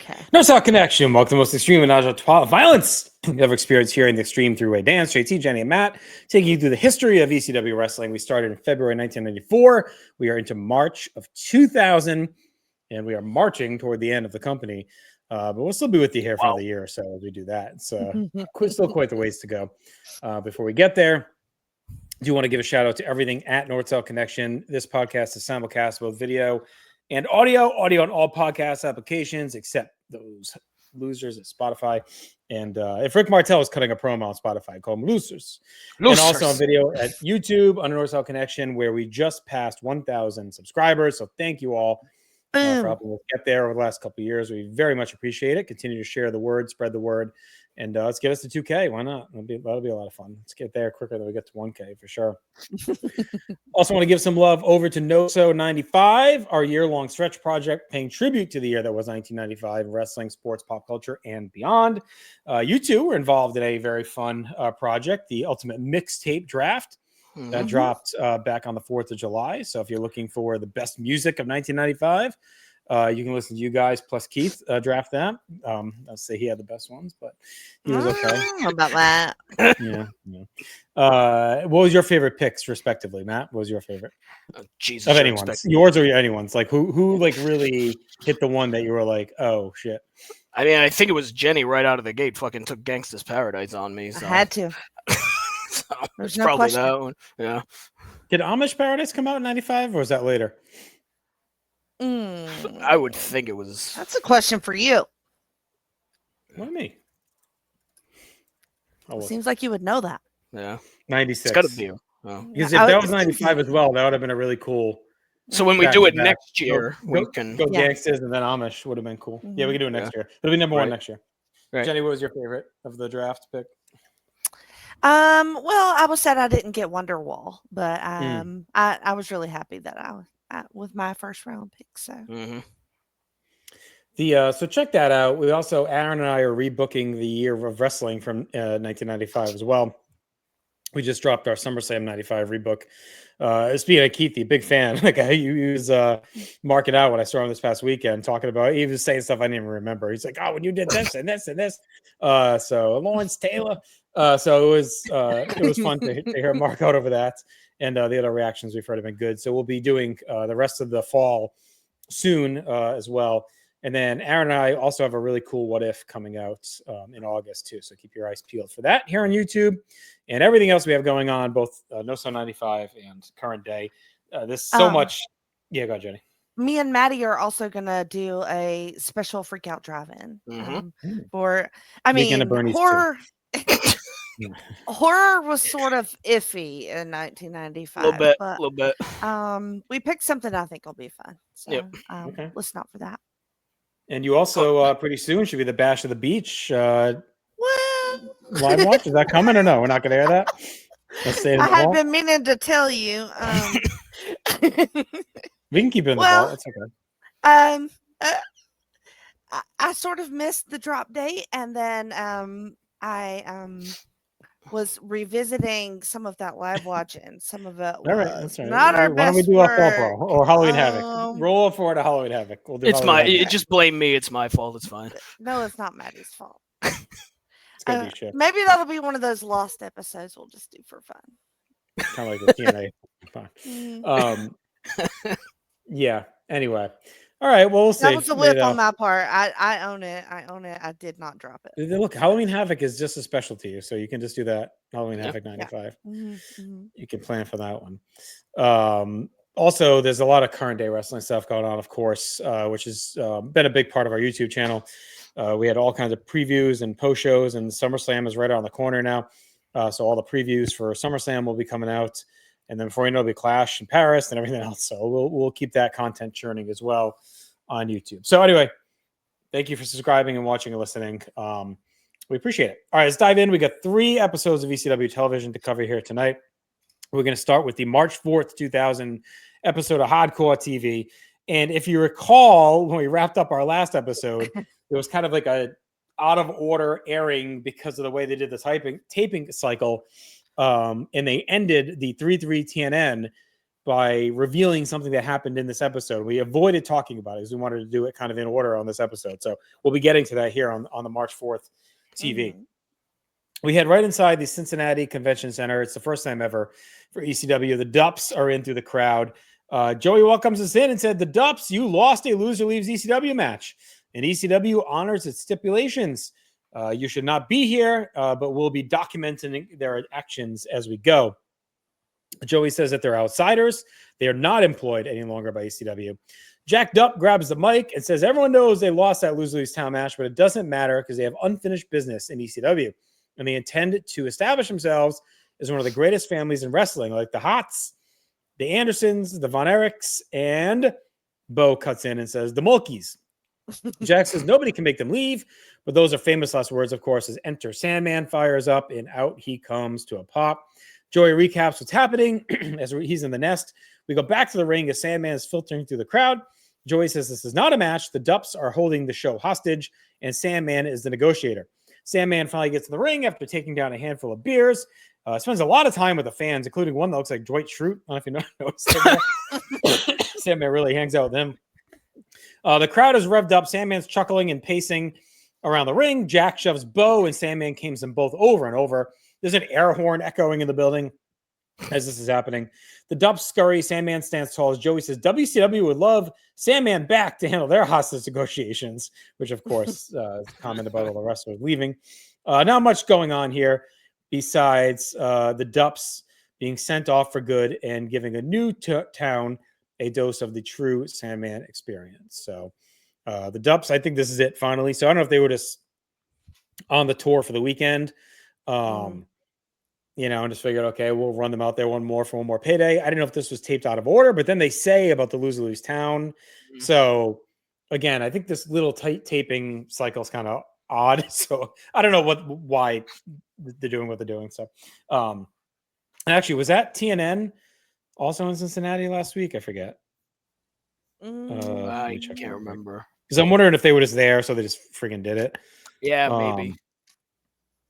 Okay. North South Connection. Welcome to the most extreme and violence you ever experienced here in the extreme through a dance. JT, Jenny, and Matt taking you through the history of ECW wrestling. We started in February 1994. We are into March of 2000, and we are marching toward the end of the company. But we'll still be with you here for another year or so as we do that. It's still quite the ways to go before we get there. I do want to give a shout out to everything at North South Connection. This podcast is simulcast, both video and audio on all podcast applications except those losers at Spotify. And if Rick Martel is cutting a promo on Spotify, call them losers. And also on video at YouTube under North South Connection, where we just passed 1,000 subscribers. So thank you all for helping us get there over the last couple of years. We very much appreciate it. Continue to share the word, spread the word, and let's get us to 2K. Why not? That'll be a lot of fun. Let's get there quicker than we get to 1K for sure. Also want to give some love over to NoSo 95, our year-long stretch project paying tribute to the year that was 1995, wrestling, sports, pop culture, and beyond. You two were involved in a very fun project, the Ultimate Mixtape Draft. That dropped back on the 4th of July. So if you're looking for the best music of 1995, you can listen to you guys plus Keith draft that. I'll say he had the best ones, but he was okay. How about that? Yeah. What was your favorite picks, respectively, Matt? What was your favorite? Jesus, of anyone's, yours or anyone's? Like who like really hit the one that you were like, oh shit? I mean, I think it was Jenny right out of the gate. Fucking took Gangsta's Paradise on me. So. I had to. So There's it's no probably question. that one. Yeah. Did Amish Paradise come out in 95 or was that later? I would think it was. That's a question for you. What me? Seems like you would know that. Yeah. 96. It's got to be. Oh. Because if that was 95 as well, that would have been a really cool. So when we do it next year, we can go Gangsters and then Amish would have been cool. Yeah, we can do it next year. It'll be number one next year. Right. Jenny, what was your favorite of the draft pick? Well, I was sad I didn't get Wonderwall, but I was really happy that I was with my first round pick. So so check that out. We also Aaron and I are rebooking the year of wrestling from 1995 as well. We just dropped our SummerSlam 95 rebook. Speaking of Keith, a big fan. Like he was marking out when I saw him this past weekend, talking about. He was saying stuff I didn't even remember. He's like, "Oh, when you did this and this and this." So Lawrence Taylor. So it was fun to hear Mark out over that, and the other reactions we've heard have been good. So we'll be doing the rest of the fall soon as well. And then Aaron and I also have a really cool What If coming out in August too. So keep your eyes peeled for that here on YouTube and everything else we have going on, both NoSo 95 and current day. There's so much. Yeah, go ahead, Jenny. Me and Maddie are also going to do a special freakout drive-in for, I mean, horror. Horror was sort of iffy in 1995. A little bit. We picked something I think will be fun. So listen out for that. And you also pretty soon should be the Bash of the Beach live watch. Is that coming or no? We're not going to air that. Let's say I have been meaning to tell you. We can keep it in the vault. It's okay. I sort of missed the drop date, and then I was revisiting some of that live watch, and some of it was not our best. Why don't we do a Fall Brawl or Halloween Havoc? Roll forward to Halloween Havoc. We'll do just blame me. It's my fault. It's fine. No, it's not Maddie's fault. It's maybe that'll be one of those lost episodes we'll just do for fun. Kind of like the TNA. Yeah. Anyway. All right. Well, we'll see. That was a whip on my part. I own it. I did not drop it. Look, Halloween Havoc is just a special to you, so you can just do that. Halloween Havoc 95. You can plan for that one. Also, there's a lot of current day wrestling stuff going on, of course, which has been a big part of our YouTube channel. We had all kinds of previews and post shows, and SummerSlam is right around the corner now. So all the previews for SummerSlam will be coming out. And then before you know, it'll be Clash in Paris and everything else. So we'll keep that content churning as well on YouTube. So anyway, thank you for subscribing and watching and listening. We appreciate it. All right, let's dive in. We got 3 episodes of ECW television to cover here tonight. We're going to start with the March 4th, 2000 episode of Hardcore TV. And if you recall, when we wrapped up our last episode, it was kind of like a out of order airing because of the way they did the taping cycle. And they ended the 3-3 TNN by revealing something that happened in this episode. We avoided talking about it because we wanted to do it kind of in order on this episode. So we'll be getting to that here on the March 4th TV. Mm-hmm. We head right inside the Cincinnati Convention Center. It's the first time ever for ECW. The Dups are in through the crowd. Joey welcomes us in and said, "The Dups, you lost a loser leaves ECW match. And ECW honors its stipulations. You should not be here, but we'll be documenting their actions as we go." Joey says that they're outsiders. They are not employed any longer by ECW. Jack Dupp grabs the mic and says, "Everyone knows they lost that Lose Leaves Town match, but it doesn't matter because they have unfinished business in ECW. And they intend to establish themselves as one of the greatest families in wrestling, like the Hots, the Andersons, the Von Erichs," and Bo cuts in and says, "the Mulkeys." Jack says nobody can make them leave, but those are famous last words, of course, as Enter Sandman fires up and out he comes to a pop. Joey recaps what's happening as he's in the nest. We go back to the ring as Sandman is filtering through the crowd. Joey says this is not a match. The Dups are holding the show hostage, and Sandman is the negotiator. Sandman finally gets in the ring after taking down a handful of beers. Spends a lot of time with the fans, including one that looks like Dwight Schrute. I don't know if you know. Sandman really hangs out with him. The crowd is revved up. Sandman's chuckling and pacing around the ring. Jack shoves Bo, and Sandman cames them both over and over. There's an air horn echoing in the building as this is happening. The Dups scurry. Sandman stands tall as Joey says WCW would love Sandman back to handle their hostage negotiations, which, of course, is a comment about all the wrestlers leaving. Not much going on here besides the Dups being sent off for good and giving a new town a dose of the true Sandman experience. So the Dups, I think this is it finally. So I don't know if they were just on the tour for the weekend, and just figured, okay, we'll run them out there one more for one more payday. I didn't know if this was taped out of order, but then they say about the Lose Town. Mm-hmm. So again, I think this little tight taping cycle is kind of odd. So I don't know why they're doing what they're doing. So actually, was that TNN also in Cincinnati last week? I forget. I can't remember. Because I'm wondering if they were just there, so they just freaking did it. Yeah, maybe.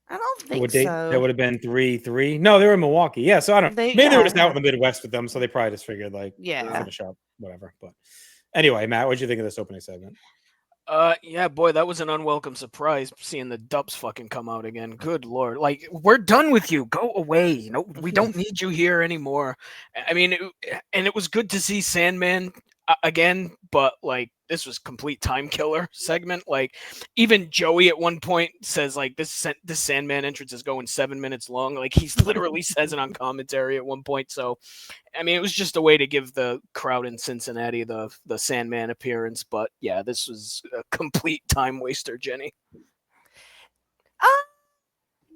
I don't think so. That would have been 3-3. No, they were in Milwaukee. Yeah, so I don't know. Maybe they were just out in the Midwest with them, so they probably just figured, finish up, whatever. But anyway, Matt, what did you think of this opening segment? Yeah, boy, that was an unwelcome surprise seeing the Dups fucking come out again. Good Lord. We're done with you. Go away. We don't need you here anymore. I mean, and it was good to see Sandman again, but this was complete time killer segment. Even Joey at one point says this Sandman entrance is going 7 minutes long. He literally says it on commentary at one point. So, I mean, it was just a way to give the crowd in Cincinnati the Sandman appearance. But yeah, this was a complete time waster, Jenny.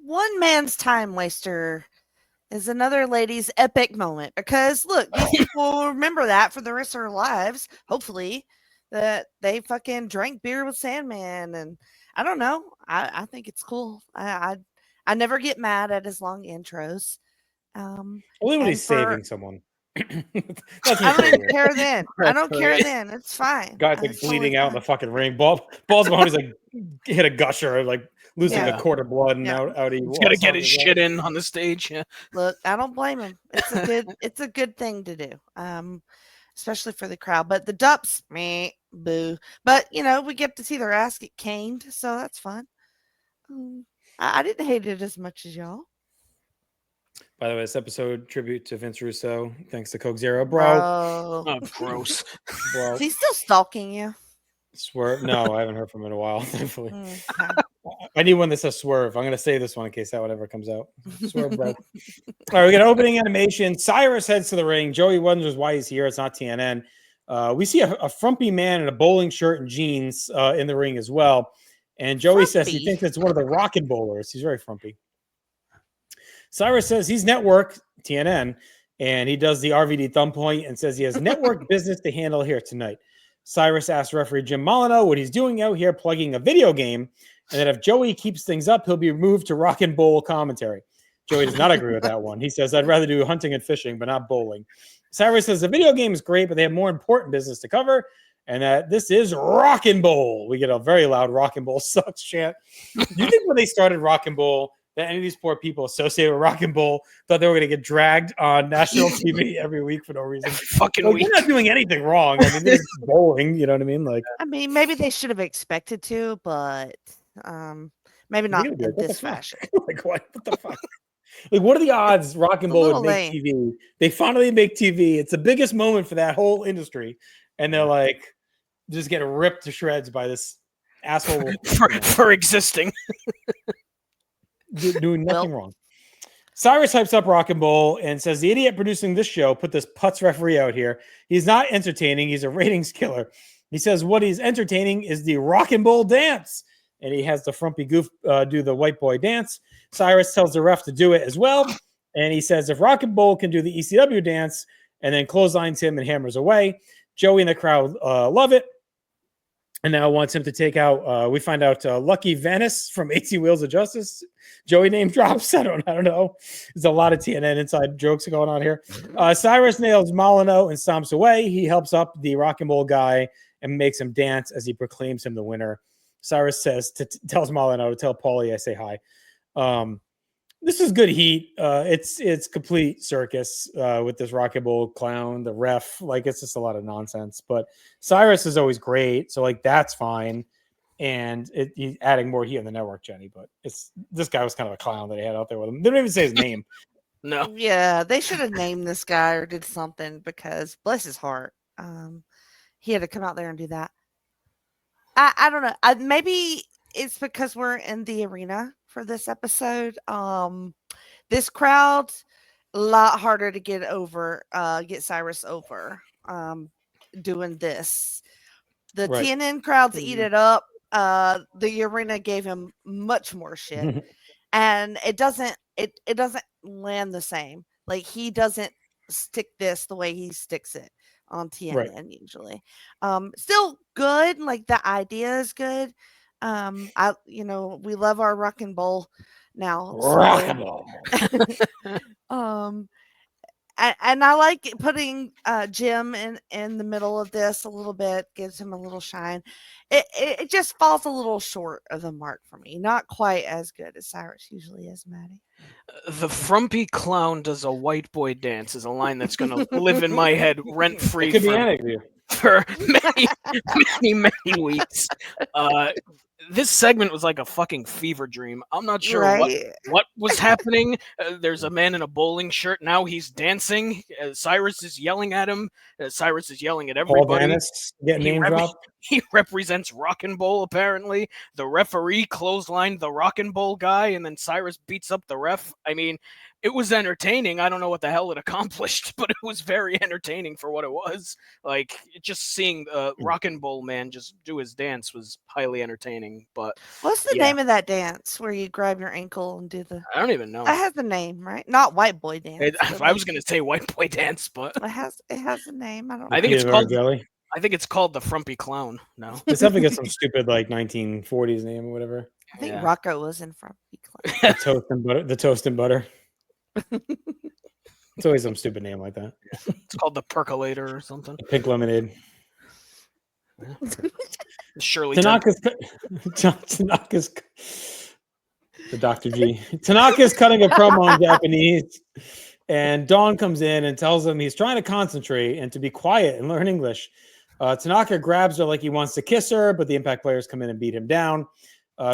One man's time waster is another lady's epic moment, because look, these people will remember that for the rest of their lives, hopefully, that they fucking drank beer with Sandman. And I don't know, I think it's cool. I never get mad at his long intros. Only when he's saving someone. I don't even care then. I don't care then. It's fine. Guy's bleeding out in the fucking ring. Balls behind his hit a gusher, losing a quart of blood, and out he He's got to get his shit in on the stage. Yeah. Look, I don't blame him. It's a good thing to do, especially for the crowd. But the Dups, meh, boo. But we get to see their ass get caned, so that's fun. I didn't hate it as much as y'all. By the way, this episode tribute to Vince Russo. Thanks to Coke Zero, bro. Oh, gross. Bro. Is he still stalking you? Swerve? No, I haven't heard from him in a while, thankfully. I need one that says Swerve. I'm going to say this one in case that one ever comes out. Swerve, bro. All right, we got opening animation. Cyrus heads to the ring. Joey wonders why he's here. It's not TNN. We see a frumpy man in a bowling shirt and jeans in the ring as well. And Joey says he thinks it's one of the rockin' bowlers. He's very frumpy. Cyrus says he's network, TNN, and he does the RVD thumb point and says he has network business to handle here tonight. Cyrus asks referee Jim Molyneux what he's doing out here plugging a video game, and that if Joey keeps things up, he'll be moved to rock and bowl commentary. Joey does not agree with that one. He says, I'd rather do hunting and fishing, but not bowling. Cyrus says the video game is great, but they have more important business to cover, and that this is rock and bowl. We get a very loud rock and bowl sucks chant. Do you think when they started rock and bowl, that any of these poor people associated with Rock and Bull thought they were going to get dragged on national TV every week for no reason. Fucking Like, week. they're not doing anything wrong. I mean, they're just bowling. You know what I mean? Like, I mean, maybe they should have expected to, but maybe not you're in gonna be like, what the this fuck? fashion. Like, what the fuck? Like, what are the odds Rock and It's a Bull would little make lame. TV? They finally make TV. It's the biggest moment for that whole industry, and they're like, just get ripped to shreds by this asshole for existing. doing nothing wrong. Cyrus hypes up Rock and Bull and says the idiot producing this show put this putz referee out here. He's not entertaining. He's a ratings killer. He says what he's entertaining is the Rock and Bull dance. And he has the frumpy goof do the white boy dance. Cyrus tells the ref to do it as well. And he says if Rock and Bull can do the ECW dance and then clotheslines him and hammers away, Joey and the crowd love it. And now wants him to take out, we find out Lucky Venice from 18 Wheels of Justice. Joey name drops. I don't know. There's a lot of TNN inside jokes going on here. Cyrus nails Molyneux and stomps away. He helps up the Rock and Bull guy and makes him dance as he proclaims him the winner. Cyrus says, tells Molyneux to tell Paulie I say hi. This is good heat. It's complete circus with this Rock and Bull clown, the ref. Like, it's just a lot of nonsense. But Cyrus is always great, so like that's fine. And he's adding more heat on the network, Jenny. But this guy was kind of a clown that he had out there with him. They didn't even say his name. No. Yeah, they should have named this guy or did something because bless his heart, he had to come out there and do that. I don't know. Maybe it's because we're in the arena for this episode. This crowd's a lot harder to get Cyrus over doing this. The Right. TNN crowds eat it up. The arena gave him much more shit. And it doesn't land the same. Like, he doesn't stick this the way he sticks it on TNN usually. Still good. Like, the idea is good. We love our Rock and Bull now. Rock and Bull. And I like putting Jim in the middle of this a little bit, gives him a little shine. It just falls a little short of the mark for me. Not quite as good as Cyrus usually is, Maddie. The frumpy clown does a white boy dance is a line that's going to live in my head rent free for many weeks. This segment was like a fucking fever dream. I'm not sure what was happening. There's a man in a bowling shirt. Now he's dancing. Cyrus is yelling at him. Cyrus is yelling at everybody. Paul Vanis getting name dropped. He represents Rock and Bull, apparently. The referee clotheslined the Rock and Bull guy, and then Cyrus beats up the ref. I mean, it was entertaining. I don't know what the hell it accomplished, but it was very entertaining for what it was. Like, just seeing Rock and Bull man just do his dance was highly entertaining. But what's the name of that dance where you grab your ankle and do the? I don't even know. It has a name, right? Not white boy dance. I was gonna say white boy dance, but it has a name. I think it's called the Frumpy Clown. No, it's definitely got some stupid like 1940s name or whatever. I think Rocco was in Frumpy Clown. The toast and butter. It's always some stupid name like that. It's called the Percolator or something. Pink Lemonade. Shirley Tanaka's the Dr. G. Tanaka's cutting a promo in Japanese, and Dawn comes in and tells him he's trying to concentrate and to be quiet and learn English. Tanaka grabs her like he wants to kiss her, but the Impact players come in and beat him down.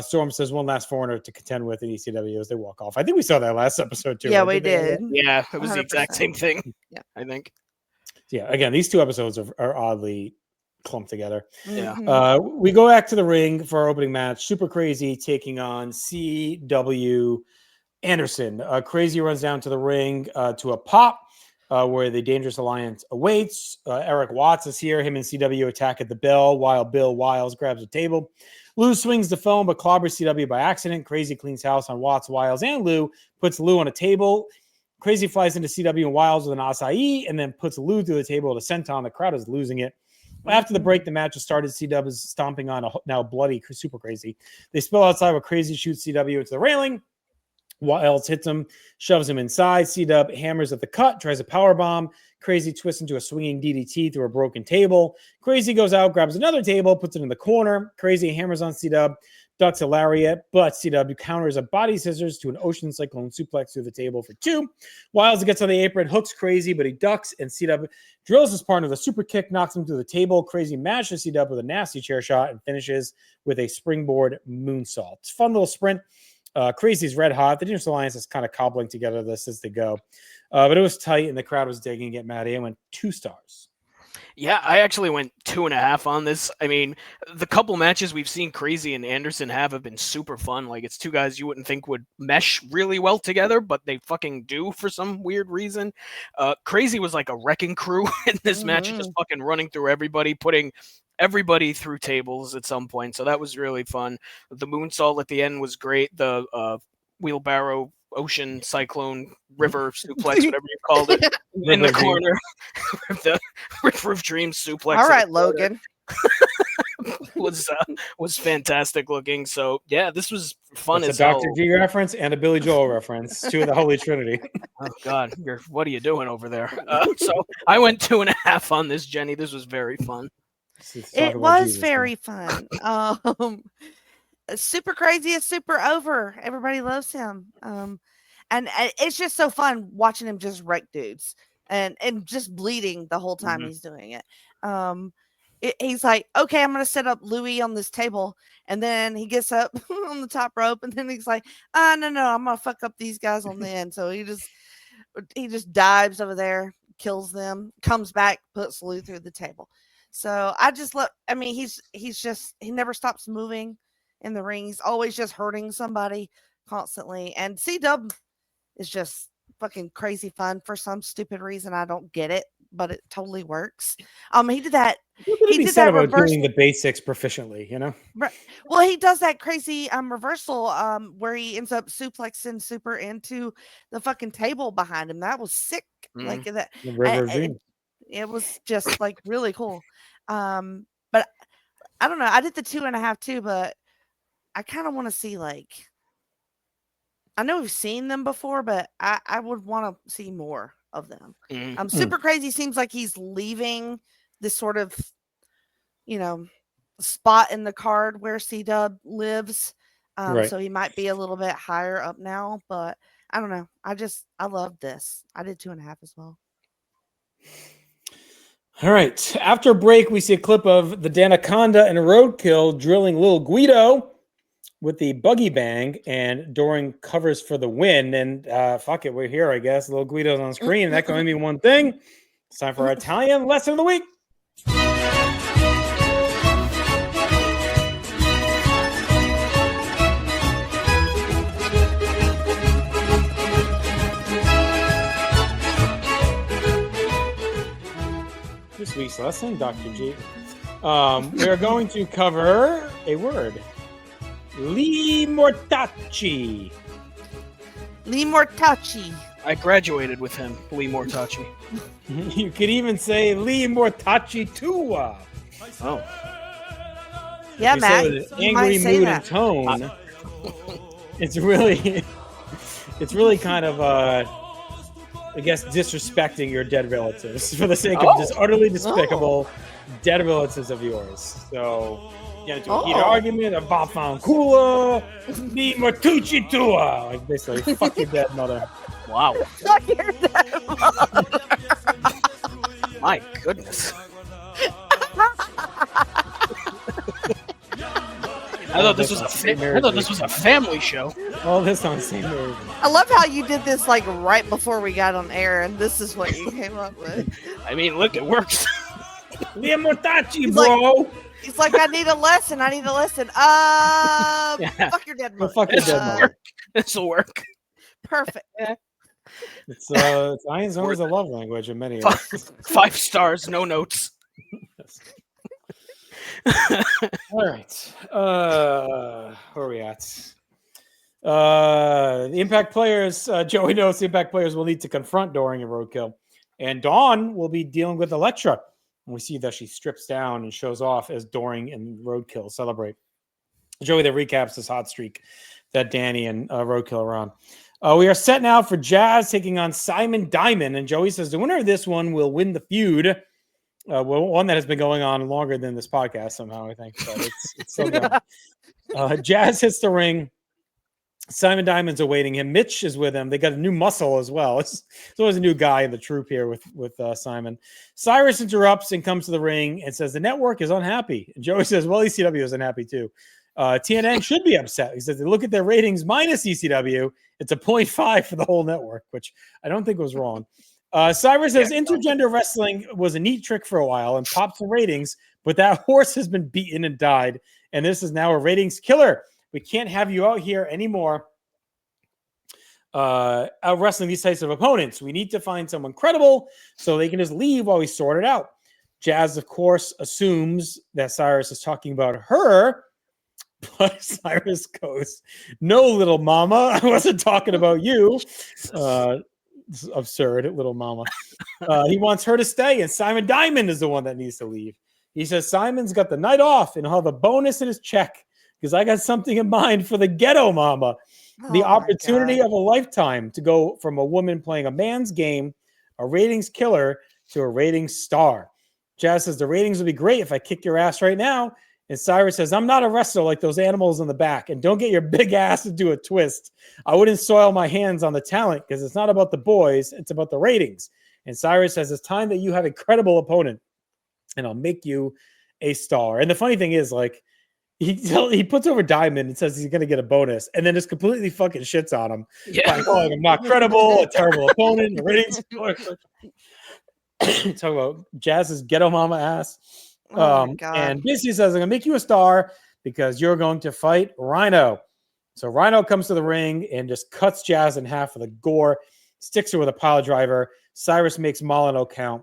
Storm says one last foreigner to contend with in ECW as they walk off. I think we saw that last episode too. Yeah, we did. Yeah, it was 100%. The exact same thing. Yeah, I think. Yeah, again, these two episodes are oddly clumped together. Yeah. We go back to the ring for our opening match. Super Crazy taking on CW Anderson. Crazy runs down to the ring to a pop where the Dangerous Alliance awaits. Eric Watts is here. Him and CW attack at the bell while Bill Wiles grabs a table. Lou swings the phone, but clobbers CW by accident. Crazy cleans house on Watts, Wiles, and Lou. Puts Lou on a table. Crazy flies into CW and Wiles with an acai, and then puts Lou through the table to senton. The crowd is losing it. After the break, the match has started. CW is stomping on a now bloody Super Crazy. They spill outside where Crazy shoots CW into the railing. Wiles hits him, shoves him inside. CW hammers at the cut, tries a power bomb. Crazy twists into a swinging DDT through a broken table. Crazy goes out, grabs another table, puts it in the corner. Crazy hammers on CW, ducks a lariat, but CW counters a body scissors to an ocean cyclone suplex through the table for 2. Wiles gets on the apron, hooks Crazy, but he ducks, and CW drills his partner with a super kick, knocks him through the table. Crazy mashes CW with a nasty chair shot and finishes with a springboard moonsault. Fun little sprint. Crazy's red hot. The Dangerous Alliance is kind of cobbling together this as they go. But it was tight, and the crowd was digging it. Maddie, I went 2 stars. Yeah, I actually went 2.5 on this. I mean, the couple matches we've seen Crazy and Anderson have been super fun. Like, it's 2 guys you wouldn't think would mesh really well together, but they fucking do for some weird reason. Crazy was like a wrecking crew in this match, just fucking running through everybody, putting everybody through tables at some point. So that was really fun. The moonsault at the end was great. The wheelbarrow ocean cyclone river suplex, whatever you called it, in the corner. The Roof Dream suplex. All right, Logan. was fantastic looking. So yeah, this was fun. It's as a Dr. hell. G reference and a Billy Joel reference. 2 of the Holy Trinity. Oh God, what are you doing over there? So I went 2.5 on this, Jenny. This was very fun. It was very fun. Super Crazy is super over. Everybody loves him. And it's just so fun watching him just wreck dudes and just bleeding the whole time he's doing it. He's like, okay, I'm going to set up Louis on this table. And then he gets up on the top rope. And then he's like, no, I'm going to fuck up these guys on the end. So he just dives over there, kills them, comes back, puts Lou through the table. So I just love, I mean, he never stops moving in the ring. He's always just hurting somebody constantly. And C-Dub is just fucking crazy fun for some stupid reason. I don't get it, but it totally works. He did that. He did that reversal, doing the basics proficiently, you know? Right. Well, he does that crazy reversal where he ends up suplexing Super into the fucking table behind him. That was sick. Like that. It was just like really cool. But I don't know. I did the 2.5 too, but I kind of want to see, like, I know we've seen them before, but I would want to see more of them. Super Crazy seems like he's leaving this sort of, spot in the card where C-Dub lives. Right. So he might be a little bit higher up now, but I don't know. I love this. I did 2.5 as well. All right. After break, we see a clip of the Danaconda and Roadkill drilling Lil Guido with the buggy bang, and Doring covers for the win. And fuck it, we're here, I guess. Lil Guido's on screen. That can only mean one thing. It's time for our Italian lesson of the week. This week's lesson, Dr. G. We are going to cover a word. Lee Mortacci. Lee Mortacci. I graduated with him, Lee Mortacci. You could even say Lee Mortacci Tua. Oh. Yeah, Matt. With an angry mood and tone. It's really kind of I guess disrespecting your dead relatives for the sake of just utterly despicable dead relatives of yours. So get into a heated argument of Bafankula, Lee Mortucci Tua. Like basically, fuck your dead mother. Wow. Fuck your dead mother. My goodness. I thought this was a family show. All this on St. Mary. I love how you did this like right before we got on air, and this is what you came up with. I mean, look, it works. Lee Mortacci, bro. He's like, I need a lesson. Fuck your dead mother. Fuck your dead mother. This'll work. Perfect. It's Italian's always a love language in many ways. 5 stars, no notes. All right. Where are we at? The Impact players, Joey knows the Impact players will need to confront Doring and Roadkill. And Dawn will be dealing with Elektra. And we see that she strips down and shows off as Doring and Roadkill celebrate. Joey then recaps this hot streak that Danny and Roadkill are on. We are set now for Jazz taking on Simon Diamond. And Joey says the winner of this one will win the feud. One that has been going on longer than this podcast somehow, I think. But it's still going. Jazz hits the ring. Simon Diamond's awaiting him. Mitch is with him. They got a new muscle as well. It's always a new guy in the troupe here with Simon. Cyrus interrupts and comes to the ring and says the network is unhappy. And Joey says, well, ECW is unhappy too. TNN should be upset. He says, they look at their ratings minus ECW. It's a 0.5 for the whole network, which I don't think was wrong. Cyrus says intergender wrestling was a neat trick for a while and popped the ratings, but that horse has been beaten and died. And this is now a ratings killer. We can't have you out here anymore out wrestling these types of opponents. We need to find someone credible so they can just leave while we sort it out. Jazz, of course, assumes that Cyrus is talking about her, but Cyrus goes, no, little mama, I wasn't talking about you. This is absurd, little mama. He wants her to stay, and Simon Diamond is the one that needs to leave. He says Simon's got the night off and he'll have a bonus in his check because I got something in mind for the ghetto mama. The opportunity of a lifetime to go from a woman playing a man's game, a ratings killer, to a ratings star. Jazz says the ratings would be great if I kick your ass right now. And Cyrus says, I'm not a wrestler like those animals in the back. And don't get your big ass to do a twist. I wouldn't soil my hands on the talent because it's not about the boys. It's about the ratings. And Cyrus says, it's time that you have a credible opponent and I'll make you a star. And the funny thing is, like, he puts over Diamond and says he's going to get a bonus and then just completely fucking shits on him. Yeah. By calling him not credible, a terrible opponent, a ratings killer. Talk about Jazz's ghetto mama ass. And basically says, I'm going to make you a star because you're going to fight Rhino. So Rhino comes to the ring and just cuts Jazz in half with a gore, sticks her with a pile driver. Cyrus makes Molyneux count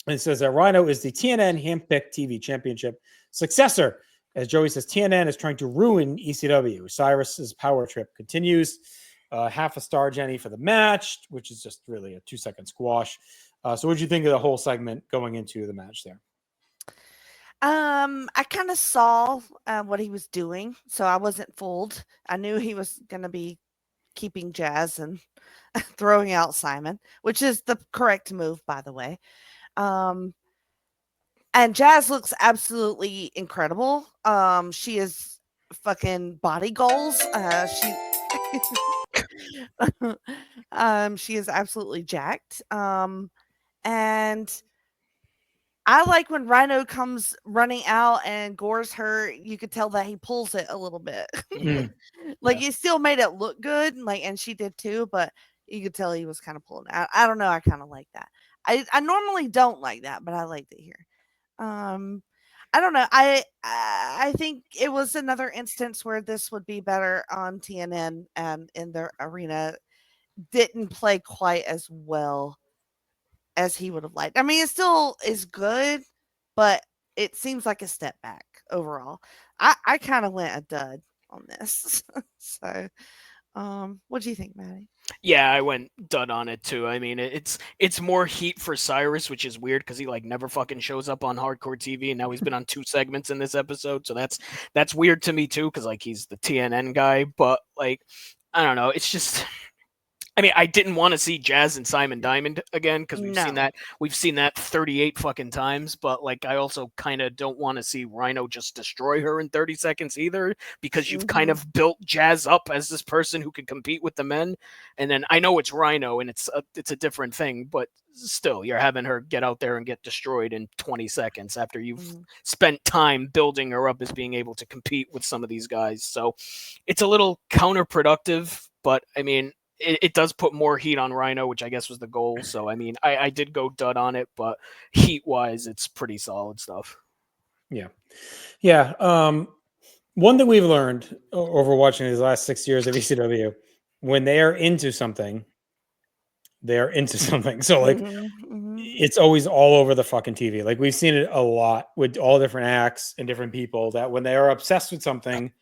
and says that Rhino is the TNN handpicked TV championship successor. As Joey says, TNN is trying to ruin ECW. Cyrus's power trip continues. Half a star, Jenny, for the match, which is just really a 2-second squash. So what did you think of the whole segment going into the match there? I kind of saw what he was doing, so I wasn't fooled. I knew he was going to be keeping Jazz and throwing out Simon, which is the correct move, by the way. And Jazz looks absolutely incredible. She is fucking body goals. She is absolutely jacked. And I like when Rhino comes running out and gores her. You could tell that he pulls it a little bit. Like he still made it look good, like, and she did too, but you could tell he was kind of pulling it. I don't know. I kind of like that. I normally don't like that, but I liked it here. I don't know. I think it was another instance where this would be better on TNN and in their arena. Didn't play quite as well as he would have liked. I mean, it still is good, but it seems like a step back overall. I kind of went a dud on this. So, what do you think, Maddie? Yeah, I went dud on it too. I mean, it's more heat for Cyrus, which is weird because he like never fucking shows up on hardcore TV, and now he's been on 2 segments in this episode, so that's weird to me too because like he's the TNN guy, but like I don't know, it's just. I mean, I didn't want to see Jazz and Simon Diamond again because we've seen that 38 fucking times. But like, I also kind of don't want to see Rhino just destroy her in 30 seconds either because you've kind of built Jazz up as this person who can compete with the men. And then I know it's Rhino and it's a different thing, but still, you're having her get out there and get destroyed in 20 seconds after you've spent time building her up as being able to compete with some of these guys. So it's a little counterproductive, but I mean. It does put more heat on Rhino, which I guess was the goal. So, I mean, I did go dud on it, but heat-wise, it's pretty solid stuff. Yeah. Yeah. One thing we've learned over watching these last 6 years of ECW, when they are into something, they're into something. So, like, it's always all over the fucking TV. Like, we've seen it a lot with all different acts and different people that when they are obsessed with something,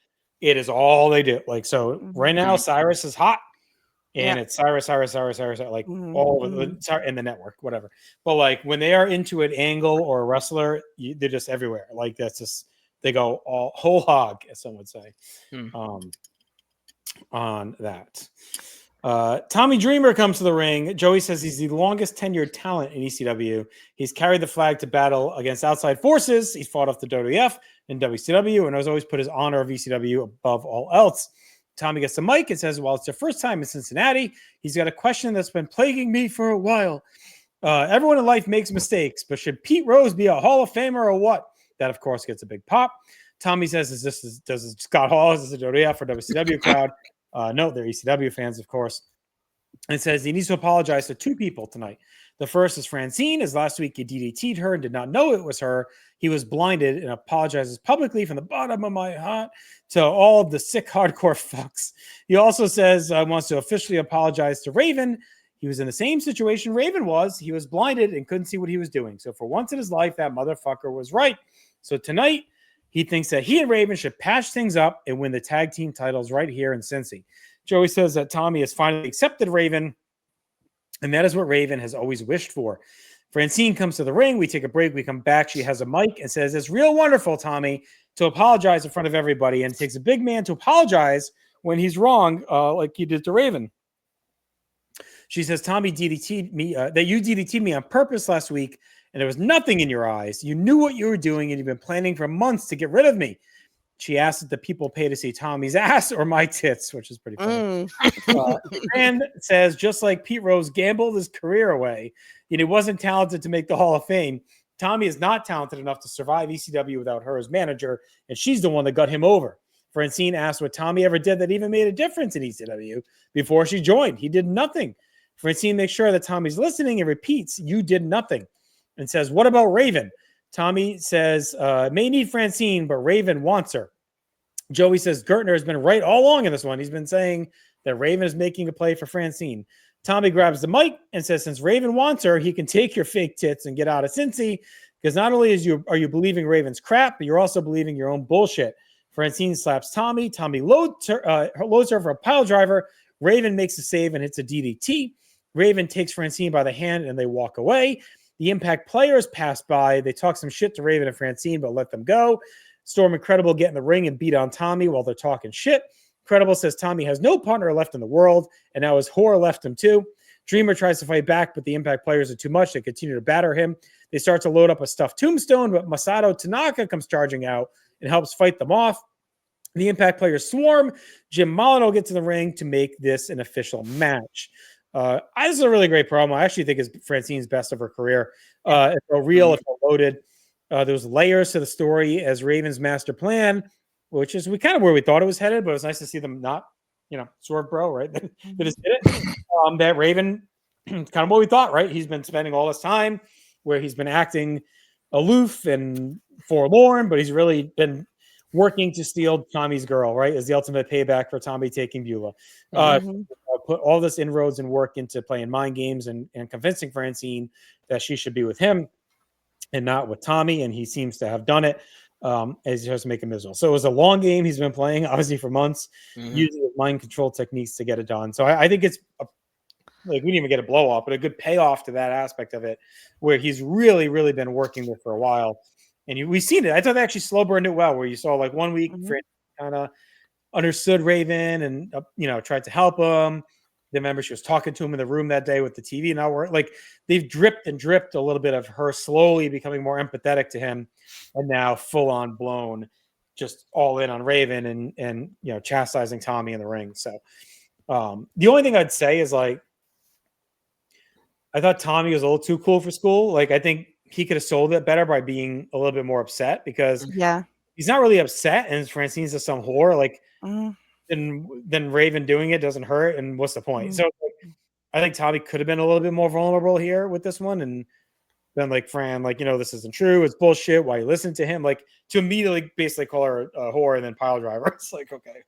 it is all they do. Like, so right now, Cyrus is hot. And it's Cyrus, like all over in the network, whatever. But like when they are into an angle or a wrestler, they're just everywhere. Like that's just they go all whole hog, as some would say, on that. Tommy Dreamer comes to the ring. Joey says he's the longest tenured talent in ECW. He's carried the flag to battle against outside forces. He's fought off the WWF, in WCW and has always put his honor of ECW above all else. Tommy gets the mic and says, well, it's the first time in Cincinnati. He's got a question that's been plaguing me for a while. Everyone in life makes mistakes, but should Pete Rose be a Hall of Famer or what? That, of course, gets a big pop. Tommy says, does Scott Hall, is this a WWF or WCW crowd? No, they're ECW fans, of course. And says he needs to apologize to two people tonight. The first is Francine, as last week he DDT'd her and did not know it was her. He was blinded and apologizes publicly from the bottom of my heart to all of the sick hardcore fucks. He also says wants to officially apologize to Raven. He was in the same situation Raven was. He was blinded and couldn't see what he was doing. So for once in his life, that motherfucker was right. So tonight, he thinks that he and Raven should patch things up and win the tag team titles right here in Cincy. Joey says that Tommy has finally accepted Raven, and that is what Raven has always wished for. Francine comes to the ring. We take a break. We come back. She has a mic and says, it's real wonderful, Tommy, to apologize in front of everybody. And it takes a big man to apologize when he's wrong, like he did to Raven. She says, Tommy DDT'd me, that you DDT'd me on purpose last week, and there was nothing in your eyes. You knew what you were doing, and you've been planning for months to get rid of me. She asked if the people pay to see Tommy's ass or my tits, which is pretty funny. And says, just like Pete Rose gambled his career away, and he wasn't talented to make the Hall of Fame, Tommy is not talented enough to survive ECW without her as manager, and she's the one that got him over. Francine asked what Tommy ever did that even made a difference in ECW before she joined. He did nothing. Francine makes sure that Tommy's listening and repeats, you did nothing, and says, what about Raven? Tommy says, may need Francine, but Raven wants her. Joey says Gertner has been right all along in this one. He's been saying that Raven is making a play for Francine. Tommy grabs the mic and says, since Raven wants her, he can take your fake tits and get out of Cincy, because not only are you believing Raven's crap, but you're also believing your own bullshit. Francine slaps Tommy. Tommy loads her for a pile driver. Raven makes a save and hits a DDT. Raven takes Francine by the hand and they walk away. The Impact players pass by. They talk some shit to Raven and Francine, but let them go. Storm and Credible get in the ring and beat on Tommy while they're talking shit. Credible says Tommy has no partner left in the world, and now his whore left him too. Dreamer tries to fight back, but the Impact players are too much. They continue to batter him. They start to load up a stuffed tombstone, but Masato Tanaka comes charging out and helps fight them off. The Impact players swarm. Jim Molyneux gets in the ring to make this an official match. This is a really great promo. I actually think it's Francine's best of her career. It's a real, it's loaded. There's layers to the story as Raven's master plan, which is kind of where we thought it was headed, but it was nice to see them not, swerve bro, right? They just did it. That Raven, kind of what we thought, right? He's been spending all his time where he's been acting aloof and forlorn, but he's really been working to steal Tommy's girl, right? As the ultimate payback for Tommy taking Beulah. Put all this inroads and work into playing mind games and convincing Francine that she should be with him and not with Tommy. And he seems to have done it as he tries to make him miserable. So it was a long game he's been playing, obviously, for months, using his mind control techniques to get it done. So I think it's we didn't even get a blow off, but a good payoff to that aspect of it, where he's really, really been working with for a while. And we've seen it. I thought they actually slow burned it well, where you saw 1 week, kind of understood Raven and, tried to help him. Remember, she was talking to him in the room that day with the TV. Now we're they've dripped and dripped a little bit of her slowly becoming more empathetic to him, and now full on blown, just all in on Raven and chastising Tommy in the ring. So the only thing I'd say is I thought Tommy was a little too cool for school. I think he could have sold it better by being a little bit more upset, because he's not really upset, and Francine's just some whore. Then Raven doing it doesn't hurt, and what's the point? So I think Tommy could have been a little bit more vulnerable here with this one, and then Fran, this isn't true, it's bullshit, why you listen to him, to immediately basically call her a whore and then pile driver. It's okay.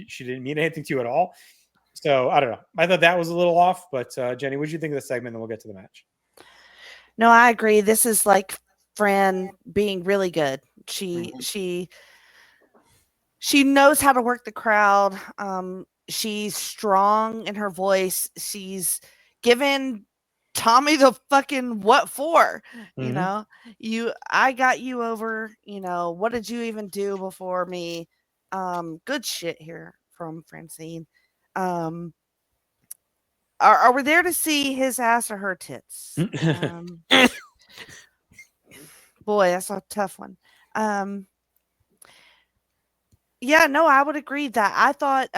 She didn't mean anything to you at all. So I don't know. I thought that was a little off, but Jenny, what did you think of the segment? Then we'll get to the match. No, I agree. This is Fran being really good. She knows how to work the crowd. She's strong in her voice. She's given Tommy the fucking what for? I got you over. What did you even do before me? Good shit here from Francine. Are we there to see his ass or her tits? Boy, that's a tough one. Yeah, no, I would agree that I thought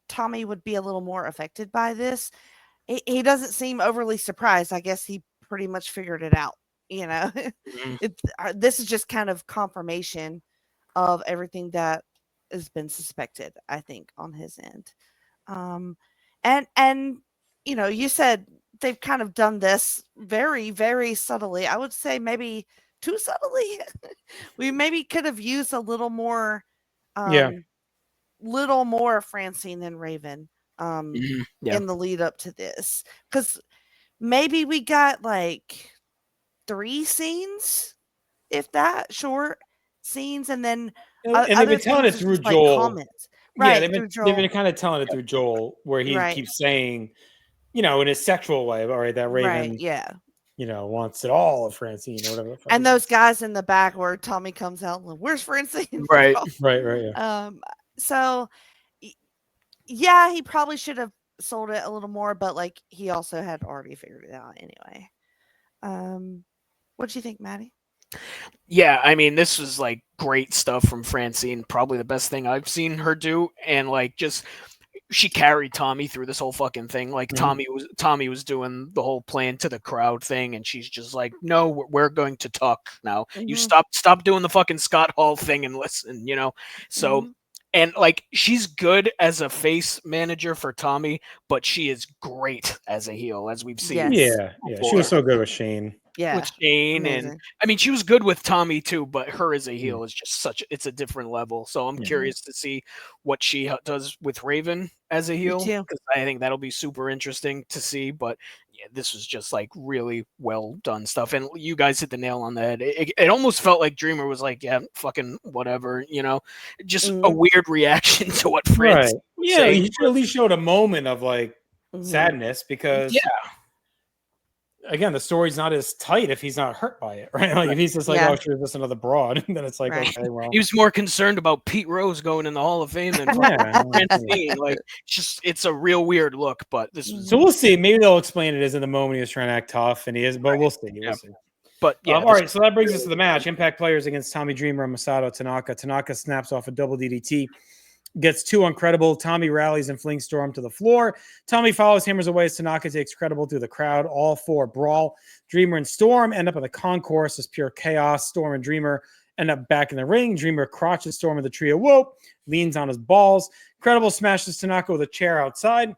Tommy would be a little more affected by this. He doesn't seem overly surprised. I guess he pretty much figured it out. You know, this is just kind of confirmation of everything that has been suspected, I think, on his end. And you know, you said they've kind of done this very, very subtly. I would say maybe too subtly. We maybe could have used a little more, Yeah. little more Francine and Raven Yeah. in the lead up to this, because maybe we got like 3 scenes, if that, short scenes, and then And they've other been telling it things is through just like Joel. comments. Yeah, Right, they've through been Joel. kind of telling it through Joel, where he Right. keeps saying, you know, in his sexual way, all right, that Raven, Right, yeah. you know, wants it all of Francine or whatever. The fuck And it those is. guys in the back where Tommy comes out and like, "Where's Francine?" Right. Right, yeah. So yeah, he probably should have sold it a little more, but like he also had already figured it out anyway. What do you think, Maddie? Yeah, I mean, this was like great stuff from Francine. Probably the best thing I've seen her do, and like just she carried Tommy through this whole fucking thing. Like Tommy was doing the whole playing to the crowd thing, and she's just like, "No, we're going to talk now. You stop doing the fucking Scott Hall thing and listen." You know, so. And like she's good as a face manager for Tommy, but she is great as a heel, as we've seen. Yes. Yeah. She was so good with Shane. Yeah. With Shane, and Amazing. I mean she was good with Tommy too, but her as a heel is just it's a different level. So I'm curious to see what she does with Raven as a heel, too. because I think that'll be super interesting to see. But yeah, this was just like really well done stuff, and you guys hit the nail on the head. It almost felt like Dreamer was like, yeah, fucking whatever, you know, just a weird reaction to what Francis was Yeah, saying. he at least showed a moment of like sadness, because again, the story's not as tight if he's not hurt by it, right? Like if he's just like, oh, sure, just another broad, then it's like, okay, well, he was more concerned about Pete Rose going in the Hall of Fame than Francine. Like, it's a real weird look, but this was. So we'll see. Maybe they'll explain it as in the moment he was trying to act tough, and he is, but we'll see. We'll see. But yeah, all right. So that brings us to the match: Impact players against Tommy Dreamer and Masato Tanaka. Tanaka snaps off a double DDT. Gets 2 on Credible. Tommy rallies and flings Storm to the floor. Tommy follows, hammers away as Tanaka takes Credible through the crowd. All 4 brawl. Dreamer and Storm end up in the concourse as pure chaos. Storm and Dreamer end up back in the ring. Dreamer crotches Storm of the trio. Whoa! Leans on his balls. Credible smashes Tanaka with a chair outside.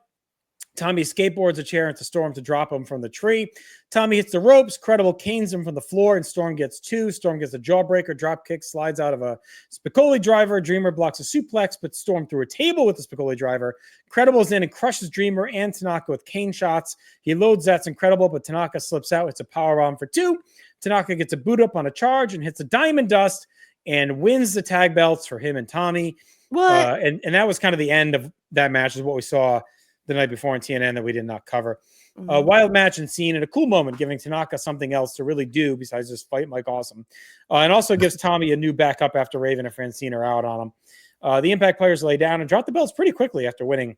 Tommy skateboards a chair into Storm to drop him from the tree. Tommy hits the ropes. Credible canes him from the floor, and Storm gets 2. Storm gets a jawbreaker, drop kick, slides out of a Spicoli driver. Dreamer blocks a suplex, but Storm through a table with the Spicoli driver. Credible's in and crushes Dreamer and Tanaka with cane shots. He loads that's incredible, but Tanaka slips out. It's a powerbomb for 2. Tanaka gets a boot up on a charge and hits a Diamond Dust and wins the tag belts for him and Tommy. What? And that was kind of the end of that match, is what we saw the night before on TNN that we did not cover. A wild match and scene and a cool moment, giving Tanaka something else to really do besides just fight Mike Awesome. And also gives Tommy a new backup after Raven and Francine are out on him. The Impact players lay down and drop the belts pretty quickly after winning,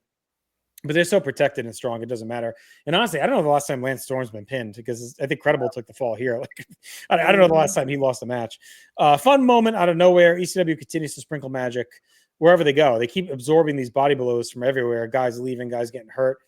but they're so protected and strong, it doesn't matter. And honestly, I don't know the last time Lance Storm's been pinned, because I think Credible took the fall here. Like, I don't know the last time he lost a match. Fun moment out of nowhere. ECW continues to sprinkle magic wherever they go. They keep absorbing these body blows from everywhere. Guys leaving, guys getting hurt.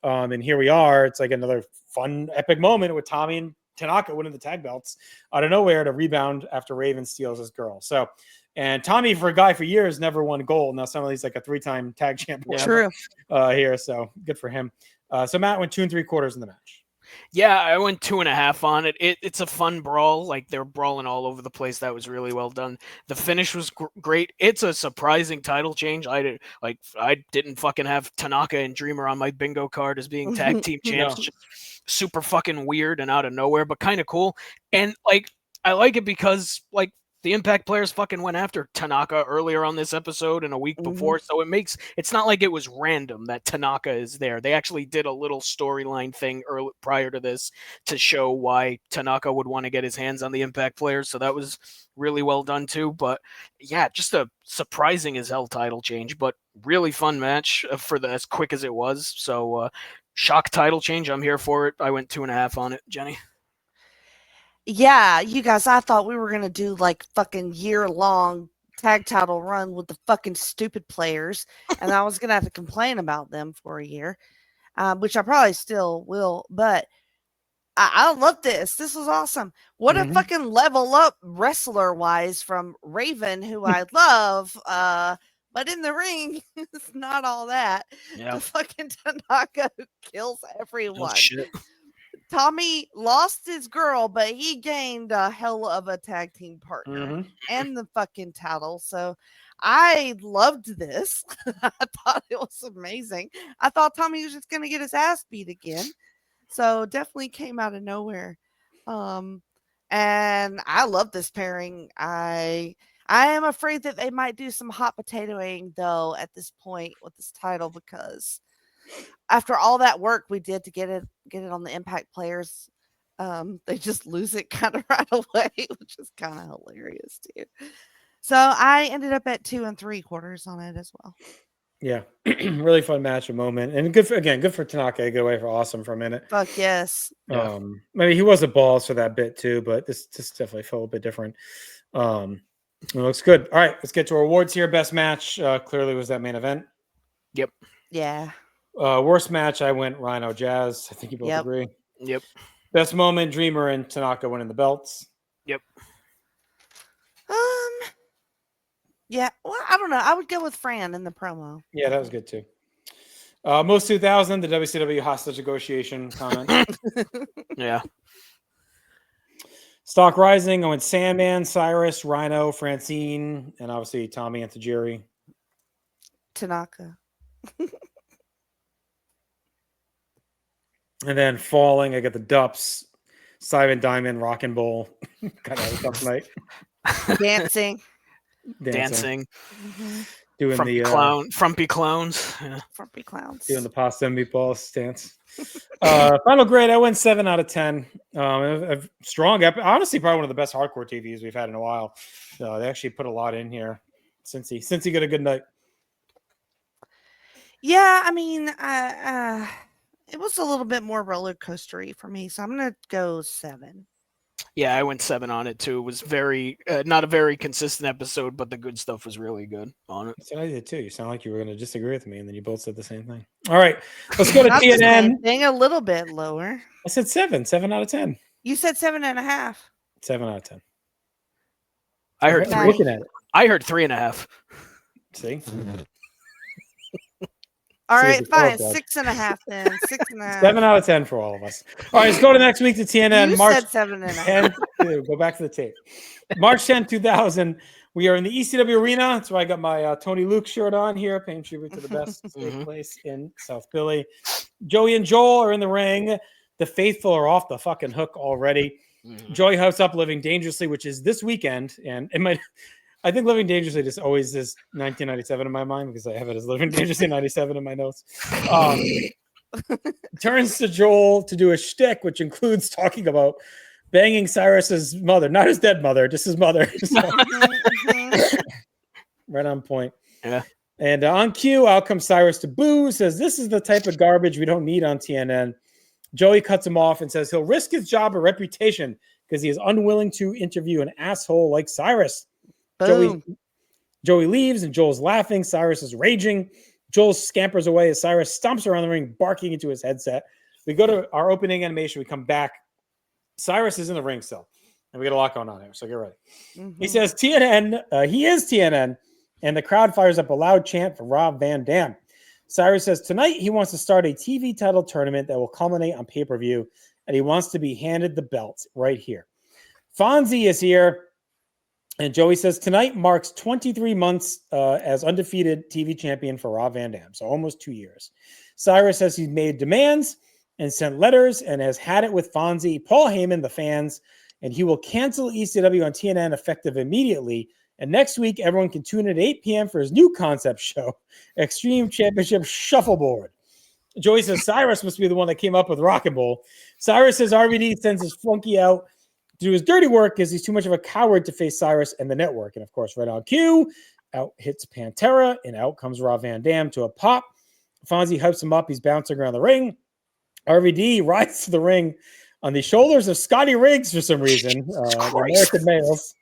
And here we are. It's like another fun, epic moment with Tommy and Tanaka winning the tag belts out of nowhere to rebound after Raven steals his girl. So, and Tommy, for a guy for years, never won gold. Now suddenly he's like a 3-time tag champ. True. Here. So good for him. So Matt went 2 3/4 in the match. Yeah, I went 2.5 on it. It's a fun brawl. Like, they're brawling all over the place. That was really well done. The finish was great. It's a surprising title change. I didn't fucking have Tanaka and Dreamer on my bingo card as being tag team champs. Just super fucking weird and out of nowhere, but kind of cool. And like, I like it because like the Impact players fucking went after Tanaka earlier on this episode and a week before, so it's not like it was random that Tanaka is there. They actually did a little storyline thing prior to this to show why Tanaka would want to get his hands on the Impact players, so that was really well done too. But yeah, just a surprising as hell title change, but really fun match for as quick as it was. So shock title change, I'm here for it. I went 2.5 on it, Jenny. Yeah, you guys, I thought we were gonna do like fucking year-long tag title run with the fucking stupid players, and I was gonna have to complain about them for a year, which I probably still will. But I love this. This was awesome. What a Mhm. fucking level up wrestler wise from Raven, who I love. But in the ring, it's not all that. Yeah. The fucking Tanaka who kills Oh everyone. shit. Tommy lost his girl, but he gained a hell of a tag team partner Mhm. and the fucking title. So I loved this. I thought it was amazing. I thought Tommy was just going to get his ass beat again. So definitely came out of nowhere. Um, and I love this pairing. I am afraid that they might do some hot potatoing though at this point with this title because after all that work we did to get it on the Impact players, they just lose it kind of right away, which is kind of hilarious too. So I ended up at 2 3/4 on it as well. Yeah, really fun match, a moment, and good for Tanaka to get away for Awesome for a minute. Fuck yes. Yeah. Maybe he was a boss for that bit too, but this definitely felt a bit different. It looks good. All right, let's get to our awards here. Best match clearly was that main event. Yep. Yeah. Worst match, I went Rhino Jazz. I think you both Yep. agree. Yep. Best moment, Dreamer and Tanaka winning the belts. Yep. Yeah. Well, I don't know. I would go with Fran in the promo. Yeah, that was good too. Most 2000, the WCW hostage negotiation comment. Yeah. Stock Rising, I went Sandman, Cyrus, Rhino, Francine, and obviously Tommy and Tajiri. Tanaka. And then Falling, I got the Dups, Simon Diamond, Rock and Bowl. Kind of a tough night. Dancing. Dancing. Doing Frumpy clowns. Yeah. Frumpy clowns. Doing the pasta and meatballs stance. Final grade, I went 7 out of 10. A strong, honestly, probably one of the best hardcore TVs we've had in a while. They actually put a lot in here since he got a good night. Yeah, I mean, it was a little bit more roller coastery for me, so I'm gonna go 7. Yeah, I went 7 on it too. It was very not a very consistent episode, but the good stuff was really good on it. So I did too. You sound like you were going to disagree with me, and then you both said the same thing. All right, let's go to Not the TNN. same thing, a little bit lower. I said 7 out of 10. You said 7.5. 7 out of 10. I heard I'm looking at it. I heard 3.5. See. All See, right, it's all fine. good. 6.5 then. 6.5. 7 out of 10 for all of us. All right, let's go to next week to TNN. You March said 7.5. 10. Go back to the tape. March 10, 2000. We are in the ECW arena. That's why I got my Tony Luke shirt on here, paying tribute to the best safe place in South Philly. Joey and Joel are in the ring. The faithful are off the fucking hook already. Joey hypes up Living Dangerously, which is this weekend, and it might. I think Living Dangerously just always is 1997 in my mind because I have it as Living Dangerously 97 in my notes. Turns to Joel to do a shtick, which includes talking about banging Cyrus's mother, not his dead mother, just his mother. Right on point. Yeah. And on cue, out comes Cyrus to boo, says, "This is the type of garbage we don't need on TNN." Joey cuts him off and says he'll risk his job or reputation because he is unwilling to interview an asshole like Cyrus. Joey leaves and Joel's laughing. Cyrus is raging. Joel scampers away as Cyrus stomps around the ring, barking into his headset. We go to our opening animation. We come back. Cyrus is in the ring still. And we got a lot going on here, so get ready. He says TNN, he is TNN, and the crowd fires up a loud chant for Rob Van Dam. Cyrus says tonight he wants to start a TV title tournament that will culminate on pay-per-view, and he wants to be handed the belt right here. Fonzie is here. And Joey says tonight marks 23 months as undefeated TV champion for Rob Van Dam, so almost 2 years. Cyrus says he's made demands and sent letters and has had it with Fonzie, Paul Heyman, the fans, and he will cancel ECW on TNN effective immediately. And next week, everyone can tune in at 8 p.m. for his new concept show, Extreme Championship Shuffleboard. Joey says Cyrus must be the one that came up with Rock and Roll. Cyrus says RVD sends his flunky out to do his dirty work because he's too much of a coward to face Cyrus and the network. And of course, right on cue, out hits Pantera, and out comes Rob Van Dam to a pop. Fonzie hypes him up. He's bouncing around the ring. RVD rides to the ring on the shoulders of Scotty Riggs for some reason. The American males.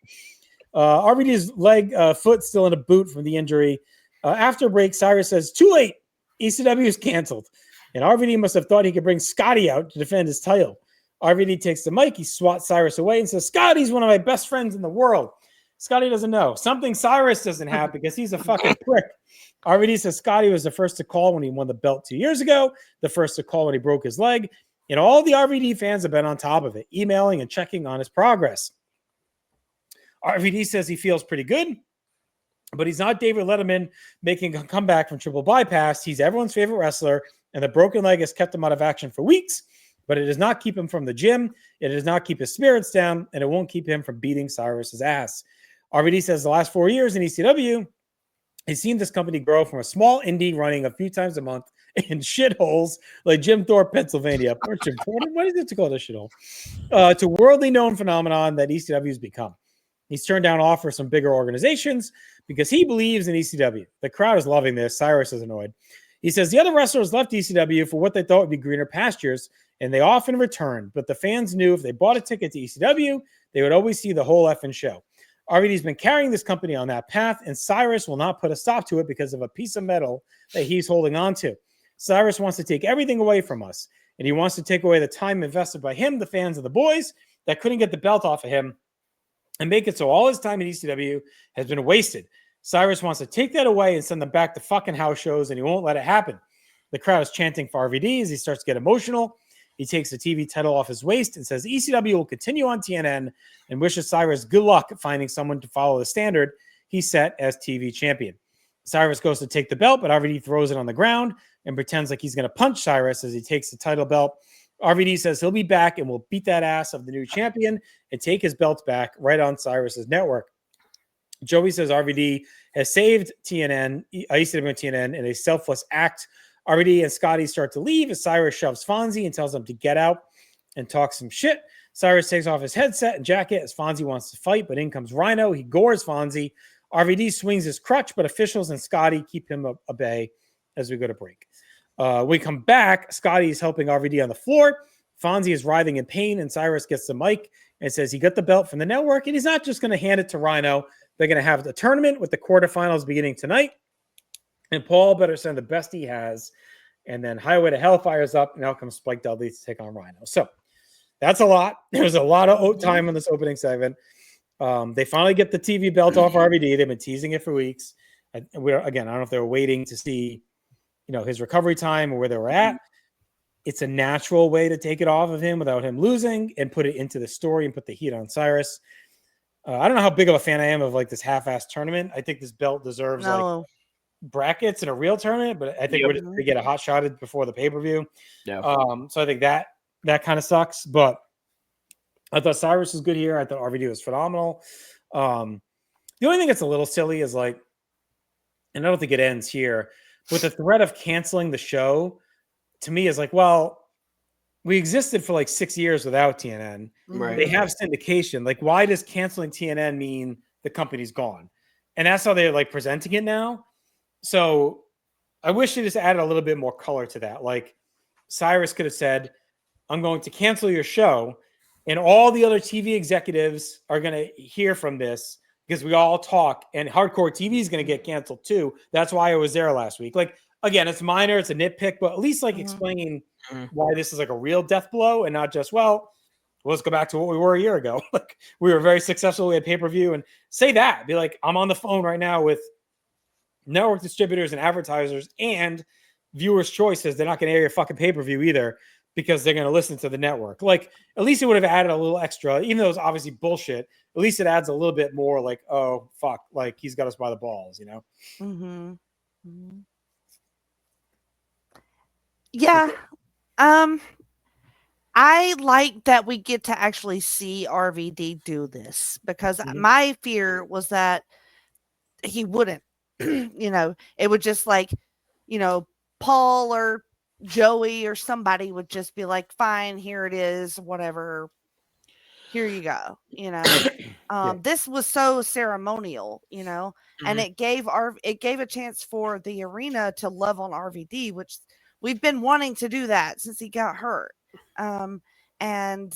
RVD's foot still in a boot from the injury. After break, Cyrus says, "Too late. ECW is canceled." And RVD must have thought he could bring Scotty out to defend his title. RVD takes the mic. He swats Cyrus away and says, "Scotty's one of my best friends in the world." Scotty doesn't know. Something Cyrus doesn't have because he's a fucking prick. RVD says Scotty was the first to call when he won the belt 2 years ago, the first to call when he broke his leg. And all the RVD fans have been on top of it, emailing and checking on his progress. RVD says he feels pretty good, but he's not David Letterman making a comeback from triple bypass. He's everyone's favorite wrestler, and the broken leg has kept him out of action for weeks, but it does not keep him from the gym. It does not keep his spirits down, and it won't keep him from beating Cyrus's ass. RVD says the last 4 years in ECW, he's seen this company grow from a small indie running a few times a month in shitholes like Jim Thorpe, Pennsylvania. Poor Jim Thorpe. What is it to call this shithole? To worldly known phenomenon that ECW has become. He's turned down offers from bigger organizations because he believes in ECW. The crowd is loving this. Cyrus is annoyed. He says the other wrestlers left ECW for what they thought would be greener pastures, and they often returned. But the fans knew if they bought a ticket to ECW, they would always see the whole effing show. RVD's been carrying this company on that path, and Cyrus will not put a stop to it because of a piece of metal that he's holding on to. Cyrus wants to take everything away from us, and he wants to take away the time invested by him, the fans, and the boys that couldn't get the belt off of him, and make it so all his time at ECW has been wasted. Cyrus wants to take that away and send them back to fucking house shows, and he won't let it happen. The crowd is chanting for RVD as he starts to get emotional. He takes the TV title off his waist and says ECW will continue on TNN and wishes Cyrus good luck finding someone to follow the standard he set as TV champion. Cyrus goes to take the belt, but RVD throws it on the ground and pretends like he's going to punch Cyrus as he takes the title belt. RVD says he'll be back and will beat that ass of the new champion and take his belts back right on Cyrus's network. Joey says RVD has saved TNN, ECW and TNN in a selfless act. RVD and Scotty start to leave as Cyrus shoves Fonzie and tells him to get out and talk some shit. Cyrus takes off his headset and jacket as Fonzie wants to fight, but in comes Rhino. He gores Fonzie. RVD swings his crutch, but officials and Scotty keep him at bay as we go to break. We come back. Scotty is helping RVD on the floor. Fonzie is writhing in pain, and Cyrus gets the mic and says he got the belt from the network, and he's not just going to hand it to Rhino. They're going to have the tournament with the quarterfinals beginning tonight, and Paul better send the best he has, and then Highway to Hell fires up, and out comes Spike Dudley to take on Rhino. So that's a lot. There's a lot of time in this opening segment. They finally get the TV belt off RVD. They've been teasing it for weeks. I don't know if they were waiting to see, his recovery time or where they were at. It's a natural way to take it off of him without him losing and put it into the story and put the heat on Cyrus. I don't know how big of a fan I am of this half-ass tournament. I think this belt deserves brackets in a real tournament, but I think we're just going to get a hot shot before the pay-per-view. Yeah. So I think that kind of sucks, but I thought Cyrus was good here. I thought RVD was phenomenal. The only thing that's a little silly is and I don't think it ends here, with the threat of canceling the show, to me is we existed for 6 years without TNN. Right. They have syndication. Why does canceling TNN mean the company's gone? And that's how they're presenting it now. So I wish they just added a little bit more color to that. Cyrus could have said, I'm going to cancel your show, and all the other TV executives are going to hear from this because we all talk, and Hardcore TV is going to get canceled too. That's why I was there last week. Again, it's minor, it's a nitpick, but at least explain why this is a real death blow and not just, let's go back to what we were a year ago. We were very successful. We had pay-per-view, and say that. Be I'm on the phone right now with network distributors and advertisers and viewers' choices. They're not going to air your fucking pay-per-view either because they're going to listen to the network. At least it would have added a little extra, even though it's obviously bullshit. At least it adds a little bit more oh, fuck, he's got us by the balls, Mm-hmm. Mm-hmm. Yeah. I like that we get to actually see RVD do this because my fear was that he wouldn't, it would just Paul or Joey or somebody would just be fine, here it is, whatever. Here you go. This was so ceremonial, and it gave a chance for the arena to love on RVD, which we've been wanting to do that since he got hurt. And and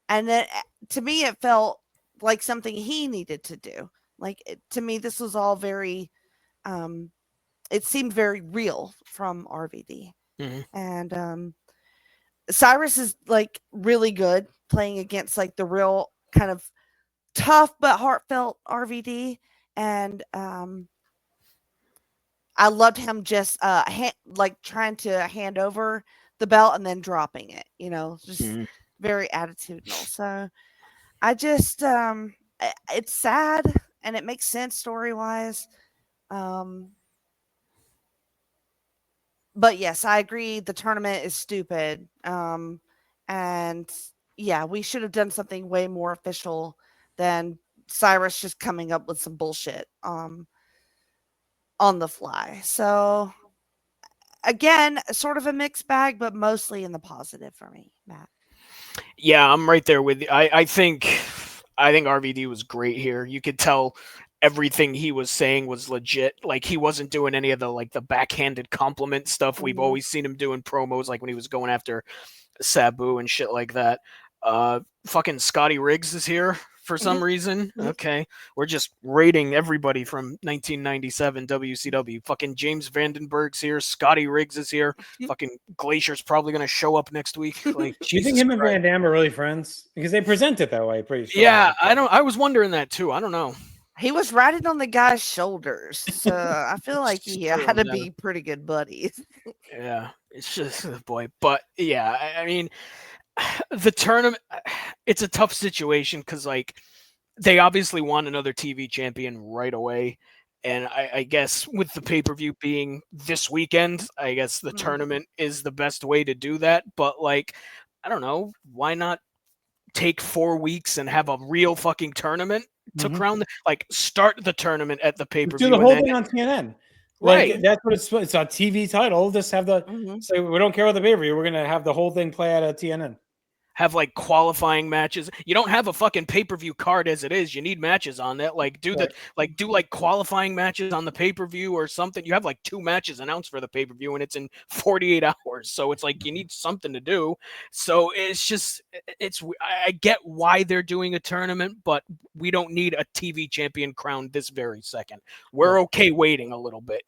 then to me it felt like something he needed to do. Like to me, this was all very, it seemed very real from RVD, and Cyrus is like really good playing against like the real kind of tough but heartfelt RVD, and I loved him just like trying to hand over the belt and then dropping it, just very attitudinal. So I just it's sad and it makes sense story-wise. But yes, I agree the tournament is stupid. And yeah, we should have done something way more official than Cyrus just coming up with some bullshit on the fly. So again, sort of a mixed bag, but mostly in the positive for me, Matt. Yeah, I'm right there with you. I think RVD was great here. You could tell everything he was saying was legit. Like he wasn't doing any of the backhanded compliment stuff we've always seen him do in promos, like when he was going after Sabu and shit like that. Fucking Scotty Riggs is here for some reason. Okay, we're just rating everybody from 1997 WCW. Fucking James Vandenberg's here. Scotty Riggs is here. Fucking Glacier's probably gonna show up next week. Like, do you think him and Van Dam are really friends? Because they present it that way, pretty sure. Yeah, I was wondering that too. I don't know. He was riding on the guy's shoulders, so I feel like he had to be pretty good buddies. Yeah, it's just boy, but yeah, I mean, the tournament, it's a tough situation because like they obviously want another TV champion right away, and I guess with the pay-per-view being this weekend, I guess the tournament is the best way to do that. But like, I don't know, why not take 4 weeks and have a real fucking tournament to crown start the tournament at the pay-per-view. Do the whole thing on TNN. Right. Like, that's what it's a TV title. Just have the so we don't care about the pay-per-view. We're gonna have the whole thing play out at TNN. Have like qualifying matches. You don't have a fucking pay-per-view card as it is. You need matches on that. Like do qualifying matches on the pay-per-view or something. You have like 2 matches announced for the pay-per-view and it's in 48 hours. So it's like you need something to do. So I get why they're doing a tournament, but we don't need a TV champion crowned this very second. We're okay waiting a little bit,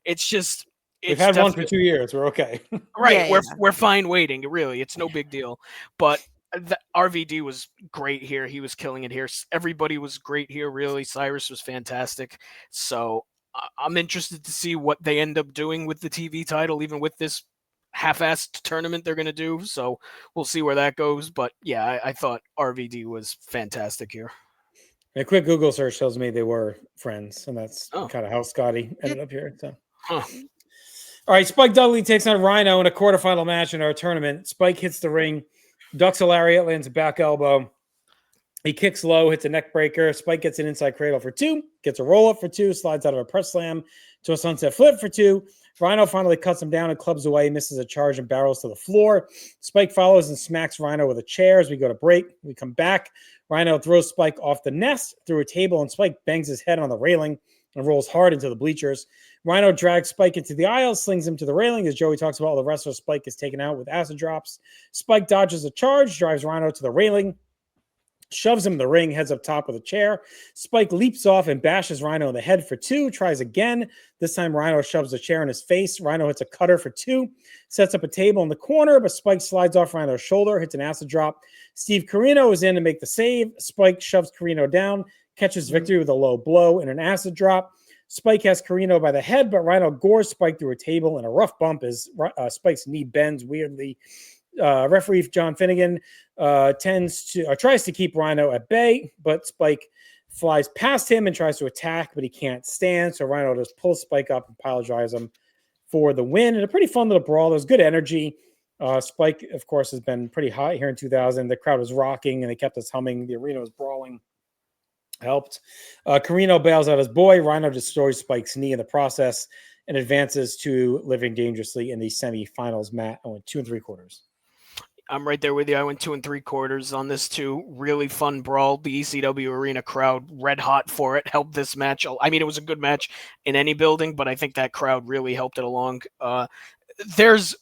It's just we've had one for 2 years. We're okay. Right. We're fine waiting. Really, it's no big deal. But the RVD was great here. He was killing it here. Everybody was great here. Really, Cyrus was fantastic. So I'm interested to see what they end up doing with the TV title, even with this half-assed tournament they're going to do. So we'll see where that goes. But yeah, I thought RVD was fantastic here. A quick Google search tells me they were friends, and that's kind of how Scotty ended up here. So. All right, Spike Dudley takes on Rhino in a quarterfinal match in our tournament. Spike hits the ring, ducks a lariat, lands a back elbow. He kicks low, hits a neck breaker. Spike gets an inside cradle for 2, gets a roll-up for 2, slides out of a press slam to a sunset flip for 2. Rhino finally cuts him down and clubs away, misses a charge and barrels to the floor. Spike follows and smacks Rhino with a chair as we go to break. We come back. Rhino throws Spike off the nest through a table, and Spike bangs his head on the railing and rolls hard into the bleachers. Rhino drags Spike into the aisle, slings him to the railing. As Joey talks about, the wrestler Spike is taken out with acid drops. Spike dodges a charge, drives Rhino to the railing, shoves him in the ring, heads up top with a chair. Spike leaps off and bashes Rhino in the head for 2, tries again. This time Rhino shoves a chair in his face. Rhino hits a cutter for 2, sets up a table in the corner, but Spike slides off Rhino's shoulder, hits an acid drop. Steve Corino is in to make the save. Spike shoves Corino down, catches victory with a low blow and an acid drop. Spike has Corino by the head, but Rhino gores Spike through a table, and a rough bump as Spike's knee bends weirdly. Referee John Finnegan tries to keep Rhino at bay, but Spike flies past him and tries to attack, but he can't stand. So Rhino just pulls Spike up and pile drives him for the win. And a pretty fun little brawl. There's good energy. Spike, of course, has been pretty hot here in 2000. The crowd was rocking, and they kept us humming. The arena was brawling. Helped. Corino bails out his boy. Rhino destroys Spike's knee in the process and advances to living dangerously in the semifinals. Matt, I went 2 3/4. I'm right there with you. I went 2 3/4 on this too. Really fun brawl. The ECW arena crowd red hot for it. Helped this match. I mean, it was a good match in any building, but I think that crowd really helped it along. There's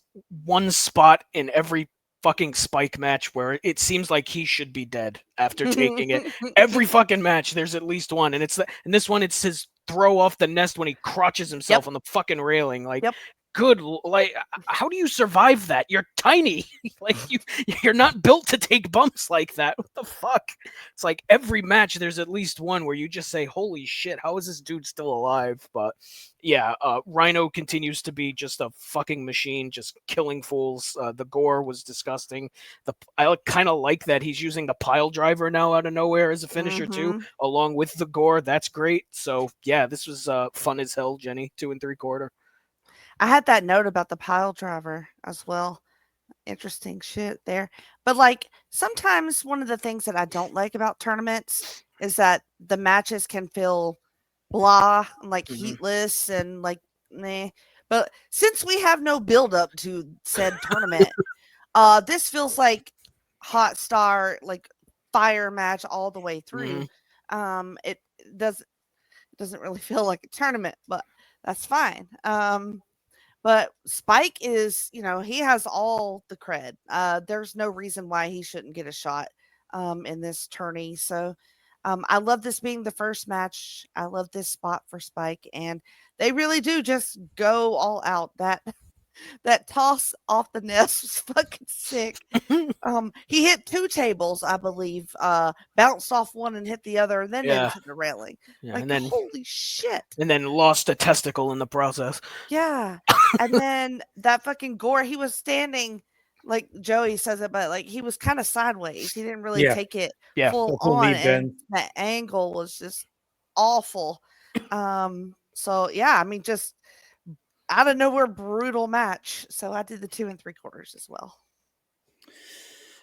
one spot in every fucking Spike match where it seems like he should be dead after taking it. Every fucking match, there's at least one, and and this one, it's his throw off the nest when he crotches himself on the fucking railing. Like, like, how do you survive that? You're tiny. Like, you're not built to take bumps like that. What the fuck? It's like every match there's at least one where you just say, holy shit, how is this dude still alive? But yeah, Rhino continues to be just a fucking machine, just killing fools. The gore was disgusting. I kind of like that he's using the pile driver now out of nowhere as a finisher too, along with the gore. That's great. So yeah, this was fun as hell, Jenny. 2 3/4. I had that note about the pile driver as well. Interesting shit there. But like sometimes one of the things that I don't like about tournaments is that the matches can feel blah, like heatless and like meh. But since we have no build up to said tournament, this feels like hot star, like fire match all the way through. It doesn't really feel like a tournament, but that's fine. But Spike is, he has all the cred. There's no reason why he shouldn't get a shot in this tourney. So I love this being the first match. I love this spot for Spike. And they really do just go all out. That toss off the nest was fucking sick. He hit 2 tables, I believe, bounced off one and hit the other, and then into the railing. Like, and then, holy shit. And then lost a testicle in the process. Yeah. And then that fucking gore, he was standing, like Joey says it, but like he was kind of sideways. He didn't really take it full on. And that angle was just awful. So yeah, I mean, just out of nowhere, brutal match. So I did the 2 3/4 as well.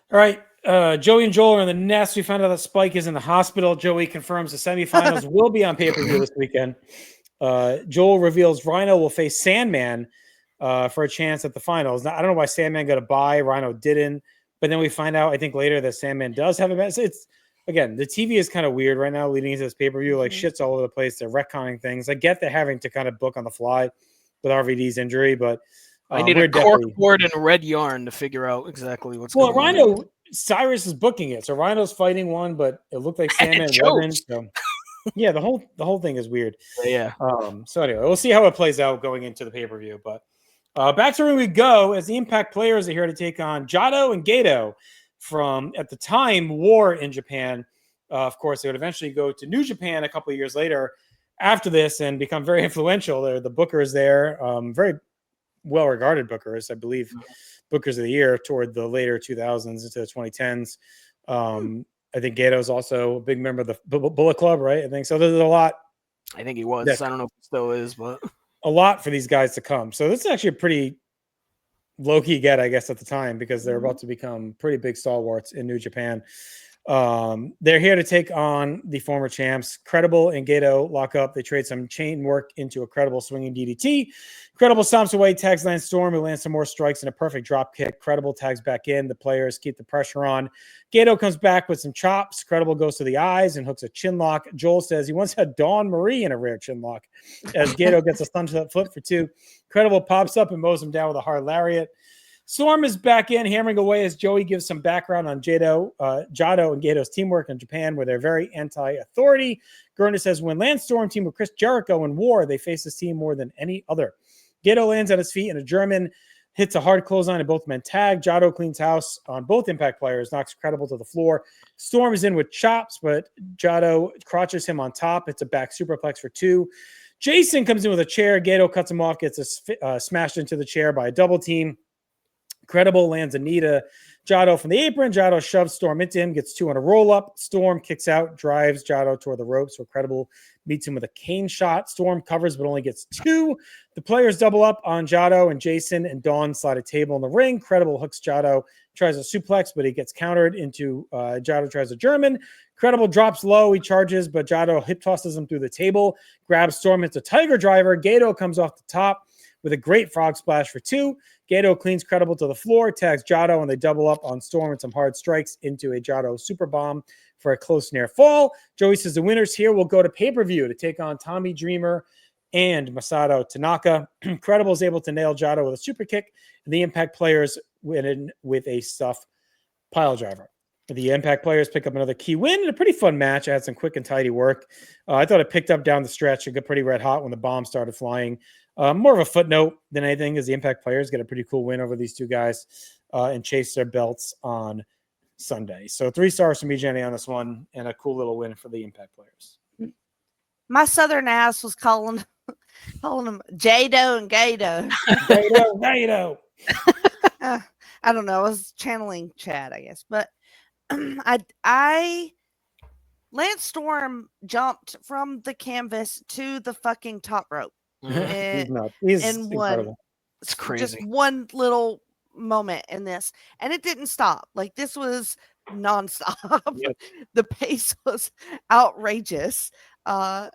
All right. Joey and Joel are in the nest. We found out that Spike is in the hospital. Joey confirms the semifinals will be on pay-per-view this weekend. Joel reveals Rhino will face Sandman for a chance at the finals. Now, I don't know why Sandman got a bye. Rhino didn't. But then we find out, I think, later that Sandman does have a match. It's, again, the TV is kind of weird right now leading into this pay-per-view. Like, shit's all over the place. They're retconning things. I get they're having to kind of book on the fly with RVD's injury, but I need a corkboard and red yarn to figure out exactly what's going on. Well, Rhino, Cyrus is booking it, so Rhino's fighting one, but it looked like Sandman wasn't. So, yeah, the whole thing is weird. Yeah. So anyway, we'll see how it plays out going into the pay-per-view. But back to where we go as the Impact players are here to take on Jado and Gato from, at the time, War in Japan. Of course, they would eventually go to New Japan a couple of years later after this and become very influential. They're the bookers there, very well-regarded bookers, I believe, bookers of the year toward the later 2000s into the 2010s. I think Gato's also a big member of the Bullet Club, right? I think so. There's a lot. I think he was. I don't know if he still is, but a lot for these guys to come. So this is actually a pretty low-key get, I guess, at the time because they're about to become pretty big stalwarts in New Japan. They're here to take on the former champs. Credible and Gato lock up. They trade some chain work into a Credible swinging DDT. Credible stomps away, tags Lance Storm, who lands some more strikes and a perfect drop kick. Credible tags back in. The players keep the pressure on. Gato comes back with some chops. Credible goes to the eyes and hooks a chin lock. Joel says he once had Dawn Marie in a rare chin lock as Gato gets a sunset flip for 2. Credible pops up and mows him down with a hard lariat. Storm is back in, hammering away as Joey gives some background on Jado and Gato's teamwork in Japan, where they're very anti-authority. Gurna says when Lance Storm teamed with Chris Jericho in War, they faced this team more than any other. Gato lands at his feet and a German hits a hard clothesline and both men tag. Jado cleans house on both Impact players, knocks Credible to the floor. Storm is in with chops, but Jado crotches him on top. It's a back superplex for 2. Jason comes in with a chair. Gato cuts him off, gets smashed into the chair by a double team. Credible lands Anita Jado from the apron. Jado shoves Storm into him, gets 2 on a roll-up. Storm kicks out, drives Jado toward the ropes, where Credible meets him with a cane shot. Storm covers, but only gets 2. The players double up on Jado, and Jason and Dawn slide a table in the ring. Credible hooks Jado, tries a suplex, but he gets countered into Jado tries a German. Credible drops low, he charges, but Jado hip tosses him through the table, grabs Storm, hits a Tiger Driver. Gato comes off the top with a great frog splash for 2. Gato cleans Credible to the floor, tags Jado, and they double up on Storm and some hard strikes into a Jado super bomb for a close near fall. Joey says the winners here will go to pay-per-view to take on Tommy Dreamer and Masato Tanaka. Credible is able to nail Jado with a super kick, and the Impact players win in with a stuff pile driver. The Impact players pick up another key win in a pretty fun match. I had some quick and tidy work. I thought it picked up down the stretch. It got pretty red hot when the bomb started flying. More of a footnote than anything, is the Impact players get a pretty cool win over these two guys and chase their belts on Sunday. So 3 stars from me, Jenny, on this one, and a cool little win for the Impact players. My southern ass was calling them Jado and Gato. Gato. I don't know. I was channeling Chad, I guess, but Lance Storm jumped from the canvas to the fucking top rope. He's nuts. He's incredible. It's crazy. Just one little moment in this, and it didn't stop. Like, this was nonstop. Yep. The pace was outrageous. I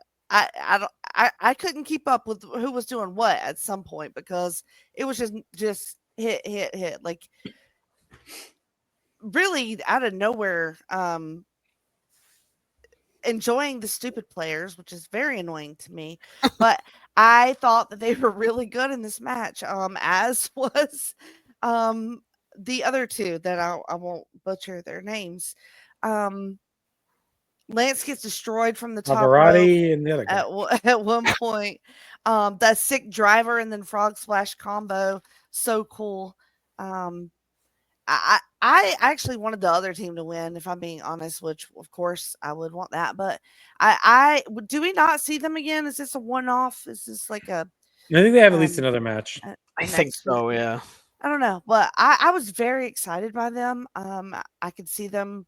couldn't keep up with who was doing what at some point, because it was just hit like really out of nowhere. Enjoying the stupid players, which is very annoying to me, but I thought that they were really good in this match, as was the other two that I won't butcher their names. Lance gets destroyed from the top rope and the other guy. at one point. That sick driver and then frog splash combo, so cool. I actually wanted the other team to win, if I'm being honest, which of course I would want that. But I do we not see them again? Is this a one-off? Is this like a? I think they have at least another match. I think so. Yeah. I don't know, but I was very excited by them. I could see them.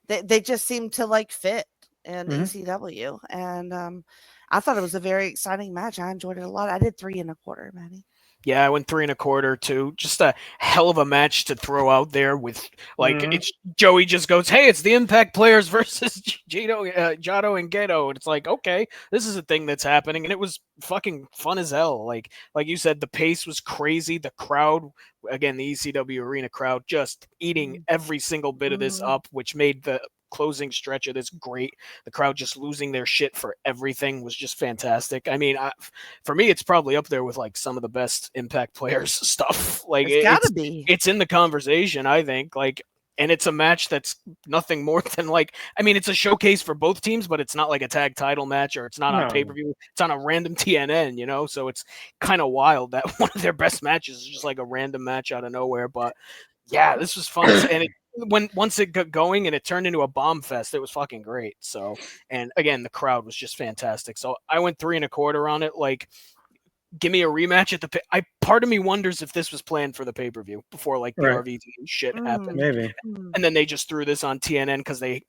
They just seemed to like fit in ECW, and I thought it was a very exciting match. I enjoyed it a lot. I did 3 1/4, Maddie. Yeah, I went 3 1/4 too. Just a hell of a match to throw out there with it's Joey just goes, "Hey, it's the Impact players versus Jado and Gato." And it's like, okay, this is a thing that's happening, and it was fucking fun as hell. Like you said, the pace was crazy. The crowd, again, the ECW arena crowd, just eating every single bit of this up, which made the closing stretch of this great. The crowd just losing their shit for everything was just fantastic. I mean, for me, it's probably up there with like some of the best Impact players stuff. Like, it's gotta be. It's in the conversation, I think. Like, and it's a match that's nothing more than like, I mean, it's a showcase for both teams, but it's not like a tag title match, or it's not on pay-per-view. It's on a random TNN, you know? So it's kind of wild that one of their best matches is just like a random match out of nowhere. But yeah, this was fun. And once it got going and it turned into a bomb fest, it was fucking great. So, and again, the crowd was just fantastic. So I went 3 1/4 on it. Like, give me a rematch at the part of me wonders if this was planned for the pay-per-view before like the RVD shit happened. Maybe. And then they just threw this on TNN because they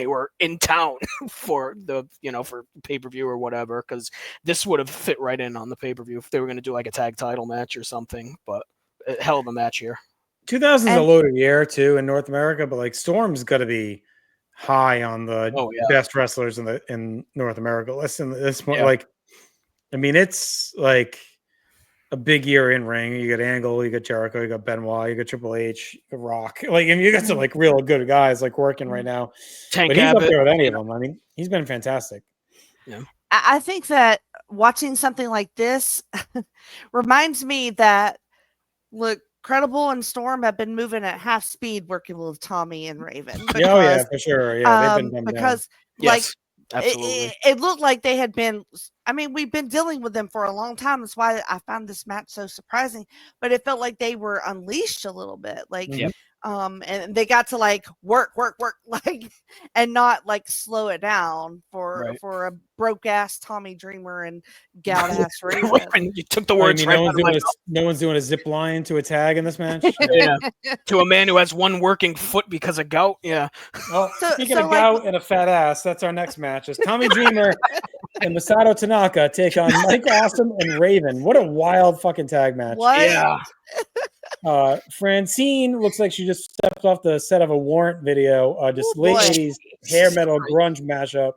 were in town for the, for pay-per-view or whatever, because this would have fit right in on the pay-per-view if they were going to do like a tag title match or something. But a hell of a match here. 2000 is a loaded year too in North America, but like Storm's got to be high on the best wrestlers in North America. Listen, this point, like, I mean, it's like a big year in ring. You got Angle, you got Jericho, you got Benoit, you got Triple H, The Rock. Like, and you got some like real good guys like working right now. Tank but he's Abbott. up there with any of them. I mean, he's been fantastic. Yeah. I think that watching something like this reminds me that, look, Credible and Storm have been moving at half speed working with Tommy and Raven. Because, for sure. Yeah, they've been because down. like absolutely. It looked like they had been. I mean, we've been dealing with them for a long time. That's why I found this match so surprising. But it felt like they were unleashed a little bit. Like, and they got to like work, like, and not like slow it down for a broke ass Tommy Dreamer and gout ass Raven. You took the words right out of my mouth. No one's doing a zip line to a tag in this match. To a man who has one working foot because of gout. Yeah. Well, speaking of gout and a fat ass, that's our next match. Is Tommy Dreamer and Masato Tanaka take on Mike Awesome and Raven. What a wild fucking tag match. What? Yeah. Francine looks like she just stepped off the set of a Warrant video. Just late 80s hair metal grunge mashup.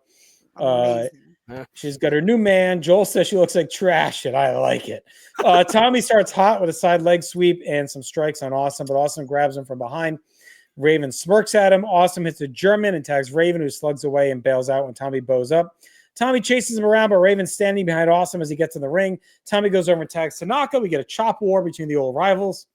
She's got her new man. Joel says she looks like trash, and I like it. Tommy starts hot with a side leg sweep and some strikes on Awesome, but Awesome grabs him from behind. Raven smirks at him. Awesome hits a German and tags Raven, who slugs away and bails out when Tommy bows up. Tommy chases him around, but Raven's standing behind Awesome as he gets in the ring. Tommy goes over and tags Tanaka. We get a chop war between the old rivals.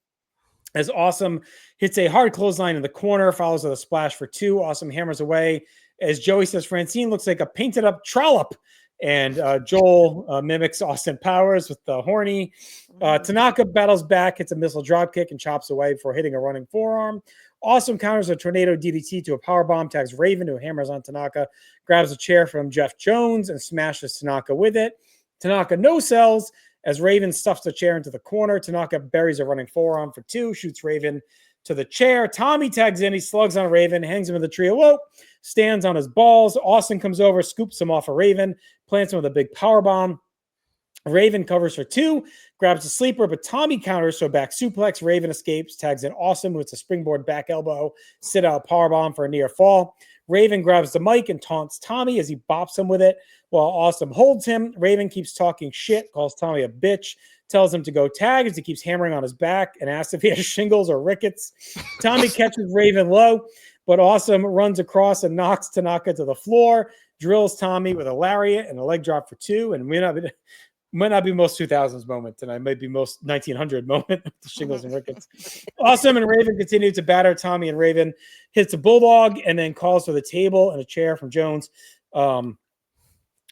As Awesome hits a hard clothesline in the corner, follows with a splash for 2. Awesome hammers away. As Joey says, Francine looks like a painted up trollop. And Joel mimics Austin Powers with the horny. Tanaka battles back, hits a missile dropkick, and chops away before hitting a running forearm. Awesome counters a tornado DDT to a powerbomb, tags Raven, who hammers on Tanaka, grabs a chair from Jeff Jones, and smashes Tanaka with it. Tanaka no-sells as Raven stuffs the chair into the corner. Tanaka buries a running forearm for 2, shoots Raven to the chair. Tommy tags in. He slugs on Raven, hangs him in the trio. Whoa! Stands on his balls. Austin comes over, scoops him off of Raven, plants him with a big powerbomb. Raven covers for 2, grabs a sleeper, but Tommy counters, so back suplex. Raven escapes, tags in Awesome, who hits a springboard back elbow, sit out powerbomb for a near fall. Raven grabs the mic and taunts Tommy as he bops him with it while Awesome holds him. Raven keeps talking shit, calls Tommy a bitch, tells him to go tag as he keeps hammering on his back and asks if he has shingles or rickets. Tommy catches Raven low, but Awesome runs across and knocks Tanaka to the floor, drills Tommy with a lariat and a leg drop for 2, and might not be most 2000s moment tonight. Might be most 1900 moment with the shingles and rickets. Awesome and Raven continue to batter Tommy, and Raven hits a bulldog and then calls for the table and a chair from Jones.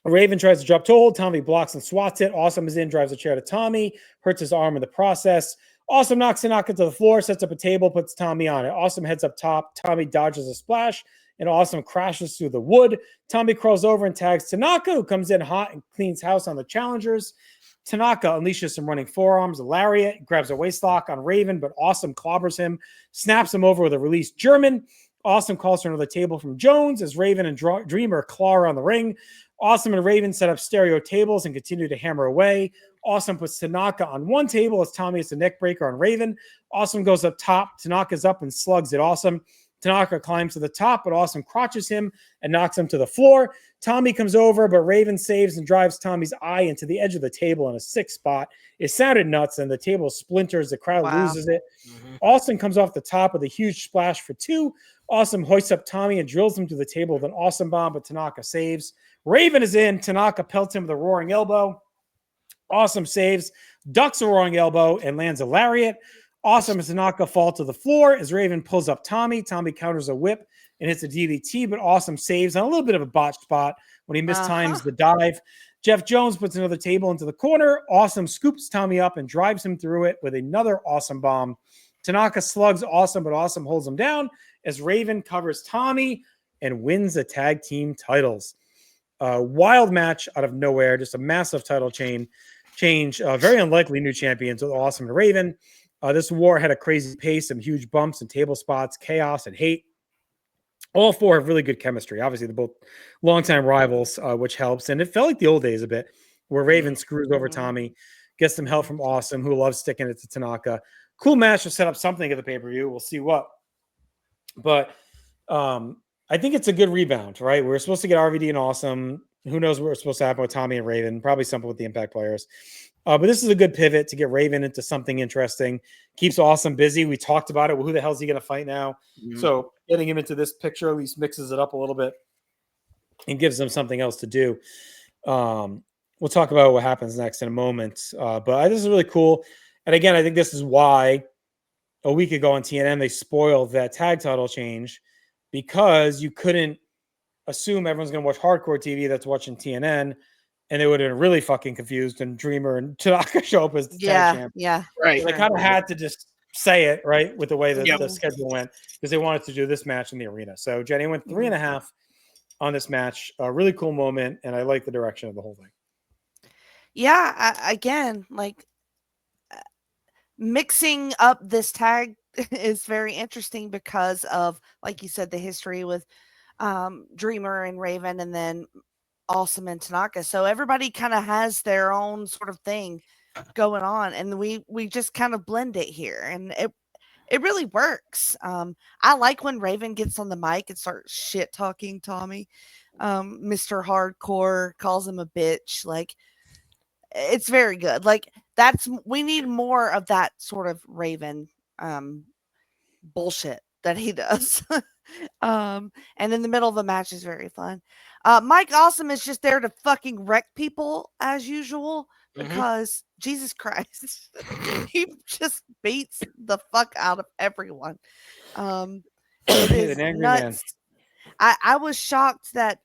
Raven tries to drop to hold. Tommy blocks and swats it. Awesome is in, drives a chair to Tommy, hurts his arm in the process. Awesome knocks Tanaka to the floor, sets up a table, puts Tommy on it. Awesome heads up top. Tommy dodges a splash, and Awesome crashes through the wood. Tommy crawls over and tags Tanaka, who comes in hot and cleans house on the challengers. Tanaka unleashes some running forearms, a lariat, grabs a waistlock on Raven, but Awesome clobbers him, snaps him over with a released German. Awesome calls for another table from Jones as Raven and Dreamer claw around the ring. Awesome and Raven set up stereo tables and continue to hammer away. Awesome puts Tanaka on one table as Tommy hits a neck breaker on Raven. Awesome goes up top. Tanaka's up and slugs at Awesome. Tanaka climbs to the top, but Awesome crotches him and knocks him to the floor. Tommy comes over, but Raven saves and drives Tommy's eye into the edge of the table in a 6 spot. It sounded nuts, and the table splinters. The crowd loses it. Awesome comes off the top with a huge splash for 2. Awesome hoists up Tommy and drills him to the table with an Awesome bomb, but Tanaka saves. Raven is in. Tanaka pelts him with a roaring elbow. Awesome saves, ducks a roaring elbow, and lands a lariat. Awesome as Tanaka fall to the floor as Raven pulls up Tommy. Tommy counters a whip and hits a DDT, but Awesome saves on a little bit of a botched spot when he mistimes the dive. Jeff Jones puts another table into the corner. Awesome scoops Tommy up and drives him through it with another Awesome bomb. Tanaka slugs Awesome, but Awesome holds him down as Raven covers Tommy and wins the tag team titles. Wild match out of nowhere, just a massive title change. Very unlikely new champions with Awesome and Raven. This war had a crazy pace, some huge bumps and table spots, chaos and hate. All 4 have really good chemistry. Obviously, they're both longtime rivals, which helps. And it felt like the old days a bit, where Raven screws over Tommy, gets some help from Awesome, who loves sticking it to Tanaka. Cool match to set up something at the pay-per-view. We'll see what. But I think it's a good rebound, right? We're supposed to get RVD and Awesome. Who knows what we're supposed to happen with Tommy and Raven? Probably something with the Impact players. But this is a good pivot to get Raven into something interesting. Keeps Awesome busy. We talked about it. Well, who the hell is he going to fight now? So getting him into this picture at least mixes it up a little bit and gives them something else to do. We'll talk about what happens next in a moment. But this is really cool. And again, I think this is why a week ago on TNN, they spoiled that tag title change because you couldn't assume everyone's going to watch hardcore TV that's watching TNN. And they would have been really fucking confused, and Dreamer and Tanaka show up as the tag champ. Yeah, right. So they kind of had to just say it, right, with the way that the schedule went, because they wanted to do this match in the arena. So Jenny went 3.5 on this match. A really cool moment, and I like the direction of the whole thing. Yeah, again, like mixing up this tag is very interesting because of, like you said, the history with Dreamer and Raven, and then Awesome and Tanaka. So everybody kind of has their own sort of thing going on, and we just kind of blend it here, and it really works. I like when Raven gets on the mic and starts shit talking Tommy. Mr. Hardcore calls him a bitch. Like, it's very good. Like, we need more of that sort of Raven bullshit that he does. And in the middle of the match is very fun. Mike Awesome is just there to fucking wreck people as usual because Jesus Christ, he just beats the fuck out of everyone. It is An angry man. nuts. I was shocked that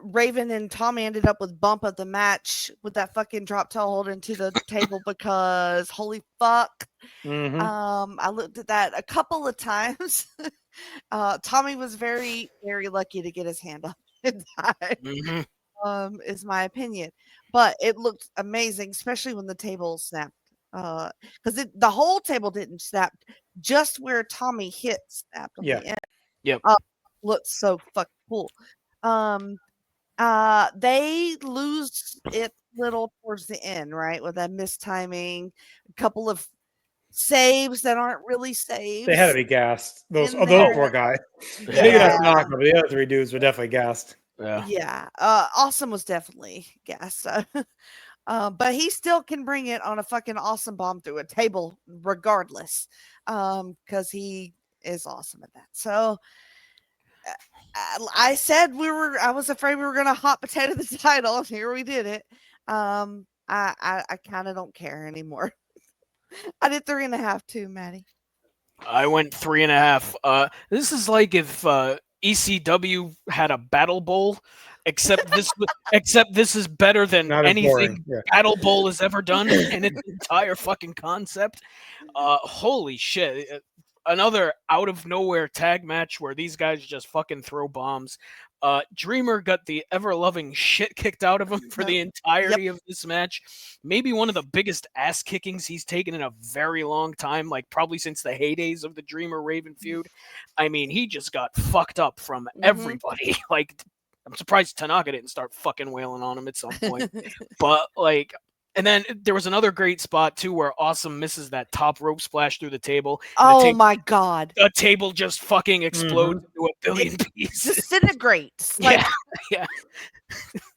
Raven and Tommy ended up with bump of the match with that fucking drop toe hold into the table because holy fuck. I looked at that a couple of times. Tommy was very, very lucky to get his hand up in time, is my opinion. But it looked amazing, especially when the table snapped. Because the whole table didn't snap, just where Tommy hit snapped on the end. Yep. Looked so fucking cool. They lose it little towards the end, right? With that mistiming, a couple of saves that aren't really saves. They had to be gassed. Those poor guys. Yeah. Maybe that's not, but the other three dudes were definitely gassed. Yeah. Awesome was definitely gassed. But he still can bring it on a fucking awesome bomb through a table regardless. Because he is awesome at that. So I said I was afraid we were gonna hot potato the title, and here we did it. I kind of don't care anymore. I did 3.5 too, Maddie. I went 3.5. This is like if ECW had a battle bowl, except this is better than anything Battle Bowl has ever done in its entire fucking concept. Holy shit. Another out of nowhere tag match where these guys just fucking throw bombs. Dreamer got the ever loving shit kicked out of him for the entirety of this match. Maybe one of the biggest ass kickings he's taken in a very long time, like probably since the heydays of the Dreamer Raven feud. I mean, he just got fucked up from everybody. Like, I'm surprised Tanaka didn't start fucking wailing on him at some point. But like, and then there was another great spot too where Awesome misses that top rope splash through the table. Oh my god! The table just fucking explodes into a billion pieces. Disintegrates. Like, yeah.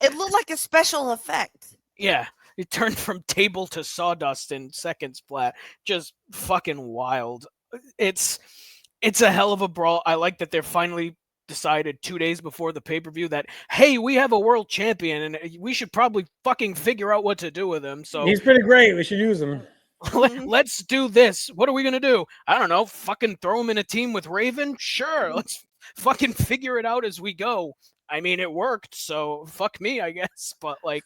It looked like a special effect. Yeah, it turned from table to sawdust in seconds flat. Just fucking wild. It's a hell of a brawl. I like that they're finally decided 2 days before the pay-per-view that, hey, we have a world champion and we should probably fucking figure out what to do with him. So he's pretty great. We should use him. Let's do this. What are we going to do? I don't know. Fucking throw him in a team with Raven? Sure. Let's fucking figure it out as we go. I mean, it worked, so fuck me, I guess. But like,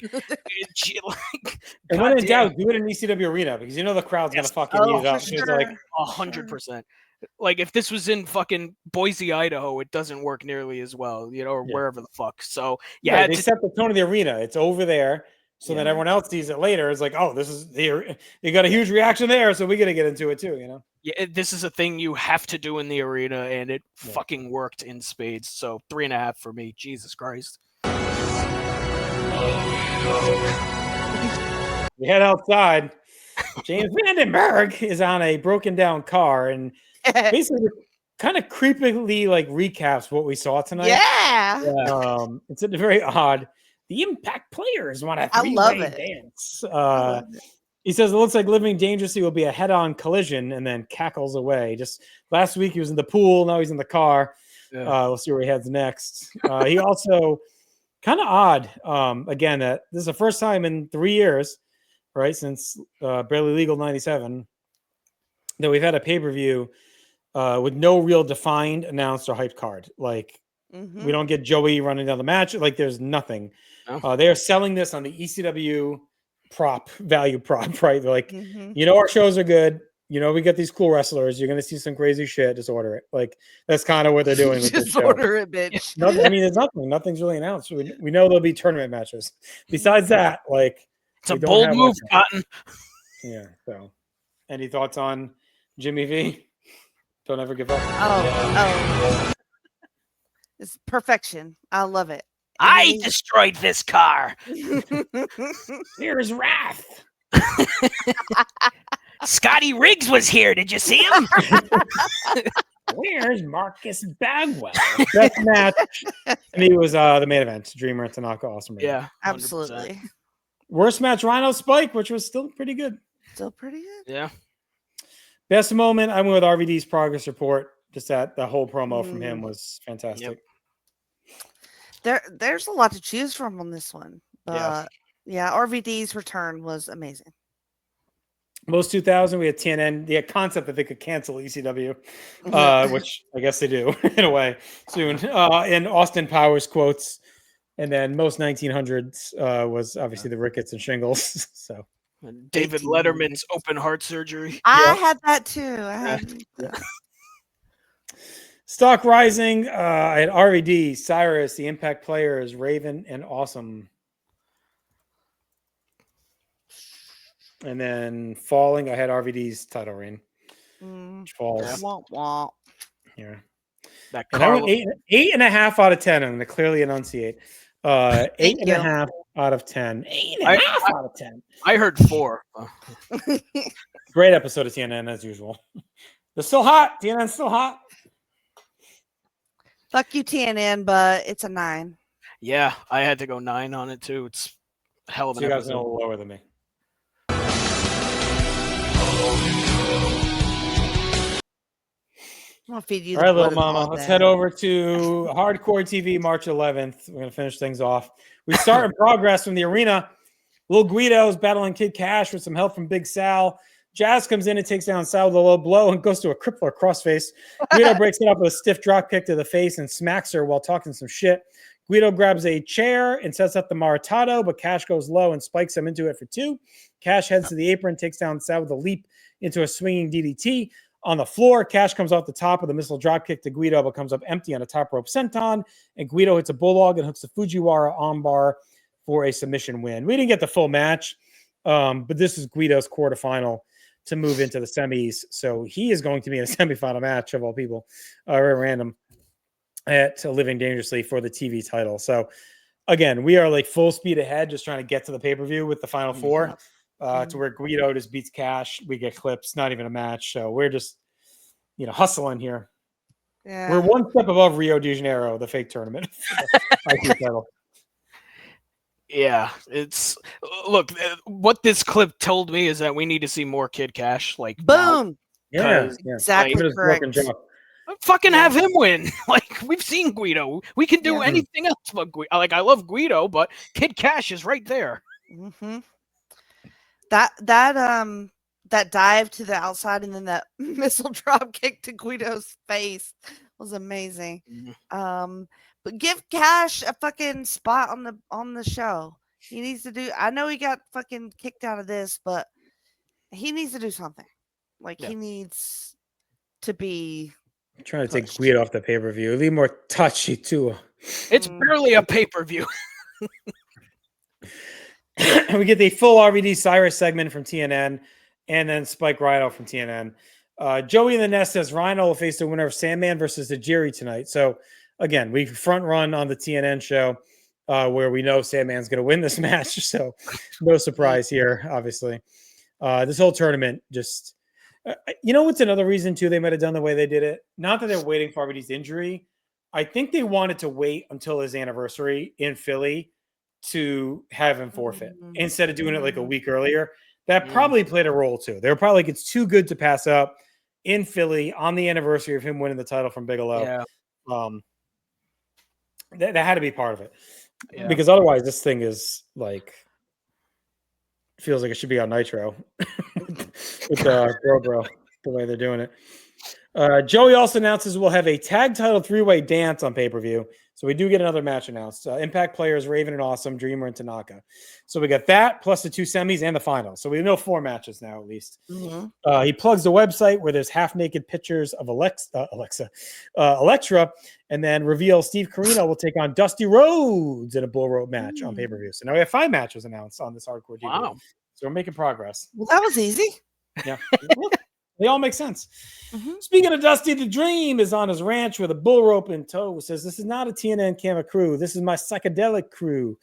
and when in doubt, do it in ECW Arena because you know the crowd's gonna fucking use up. Sure. Like 100%. Like if this was in fucking Boise, Idaho, it doesn't work nearly as well, you know, or wherever the fuck. So yeah, they set the tone of the arena. It's over there, so that everyone else sees it later. It's like, oh, this is you got a huge reaction there, so we got to get into it too, you know. Yeah, this is a thing you have to do in the arena, and it fucking worked in spades. So 3.5 for me. Jesus Christ. We head outside. James Vandenberg is on a broken down car and basically kind of creepily like recaps what we saw tonight. Yeah. It's very odd. The Impact players want a three-way dance. He says it looks like living dangerously will be a head-on collision and then cackles away. Just last week he was in the pool. Now he's in the car. We'll see where he heads next. He also kind of odd. Again, that this is the first time in 3 years, right, since Barely Legal 97, that we've had a pay-per-view with no real defined announced or hyped card. Like, we don't get Joey running down the match. Like, there's nothing. They are selling this on the ECW value prop, right? They're like, you know, our shows are good. You know, we get these cool wrestlers. You're going to see some crazy shit. Just order it. Like, that's kind of what they're doing with this show. Order it, bitch. I mean, there's nothing. Nothing's really announced. We know there'll be tournament matches. Besides that, like, it's a bold move, Cotton. Yeah. So, any thoughts on Jimmy V? Don't ever give up. Oh. It's perfection. I love it. I destroyed this car. Here's Wrath. Scotty Riggs was here. Did you see him? Where's Marcus Bagwell? Best match. And he was the main event. Dreamer, Tanaka, awesome. Yeah, 100%. Absolutely. Worst match, Rhino Spike, which was still pretty good. Still pretty good. Yeah. Best moment, I went with RVD's progress report. Just that the whole promo from him was fantastic. There's a lot to choose from on this one. But yeah, RVD's return was amazing. Most 2000, we had TNN. The concept that they could cancel ECW, which I guess they do in a way soon. And Austin Powers quotes. And then most 1900s was obviously the rickets and shingles. So and David Letterman's open heart surgery. I had that too. Stock rising. I had RVD, Cyrus, the Impact Players, Raven, and Awesome. And then falling, I had RVD's title reign. Which falls. Here. That and I went 8.5 out of 10. I'm going to clearly enunciate. 8.5 out of 10. 8.5 out of 10. I heard 4. Great episode of TNN as usual. They're still hot. TNN's still hot. Fuck you, TNN, but it's a 9. Yeah, I had to go 9 on it too. It's a hell of an episode. You guys are a little lower than me. I'll feed you. All right, little mama. Let's head over to Hardcore TV March 11th. We're going to finish things off. We start in progress from the arena. Lil Guido's battling Kid Cash with some help from Big Sal. Jazz comes in and takes down Sal with a low blow and goes to a crippler crossface. Guido breaks it up with a stiff drop kick to the face and smacks her while talking some shit. Guido grabs a chair and sets up the Maritado, but Cash goes low and spikes him into it for 2. Cash heads to the apron, takes down Sal with a leap into a swinging DDT. On the floor, Cash comes off the top with a missile dropkick to Guido, but comes up empty on a top rope senton. And Guido hits a bulldog and hooks the Fujiwara armbar for a submission win. We didn't get the full match, but this is Guido's quarterfinal to move into the semis. So he is going to be in a semifinal match of all people, very random, at Living Dangerously for the TV title. So again, we are like full speed ahead, just trying to get to the pay-per-view with the final 4. To where Guido just beats Cash. We get clips, not even a match. So we're just, hustling here. Yeah. We're one step above Rio de Janeiro, the fake tournament. Yeah, it's look. What this clip told me is that we need to see more Kid Cash. Like, boom. Yeah, exactly correct. Fucking have him win. Like, we've seen Guido. We can do anything else but Guido. Like, I love Guido, but Kid Cash is right there. Mm-hmm. That dive to the outside and then that missile drop kick to Guido's face was amazing. But give Cash a fucking spot on the show. He needs to do. I know he got fucking kicked out of this, but he needs to do something. Like he needs to be. I'm trying to take Guido off the pay-per-view. It'll be more touchy too. It's barely a pay-per-view. We get the full RVD Cyrus segment from TNN and then Spike Rhino from TNN. Joey in the Nest says Rhino will face the winner of Sandman versus Tajiri tonight. So again, we front run on the TNN show where we know Sandman's going to win this match. So no surprise here, obviously. This whole tournament just, what's another reason too they might have done the way they did it? Not that they're waiting for RVD's injury. I think they wanted to wait until his anniversary in Philly to have him forfeit instead of doing it like a week earlier. That probably played a role too. They were probably like, it's too good to pass up in Philly on the anniversary of him winning the title from Bigelow. Yeah. That had to be part of it because otherwise this thing is like, feels like it should be on Nitro with Bro, the way they're doing it. Joey also announces we'll have a tag title 3-way dance on pay-per-view. So we do get another match announced. Impact Players, Raven and Awesome, Dreamer and Tanaka. So we got that plus the 2 semis and the final. So we know 4 matches now at least. He plugs the website where there's half-naked pictures of Elektra, and then reveals Steve Corino will take on Dusty Rhodes in a bull rope match on pay-per-view. So now we have 5 matches announced on this Hardcore TV. Wow. So we're making progress. Well, that was easy. Yeah. They all make sense. Speaking of Dusty, the Dream is on his ranch with a bull rope in tow. Says, this is not a TNN camera crew. This is my psychedelic crew.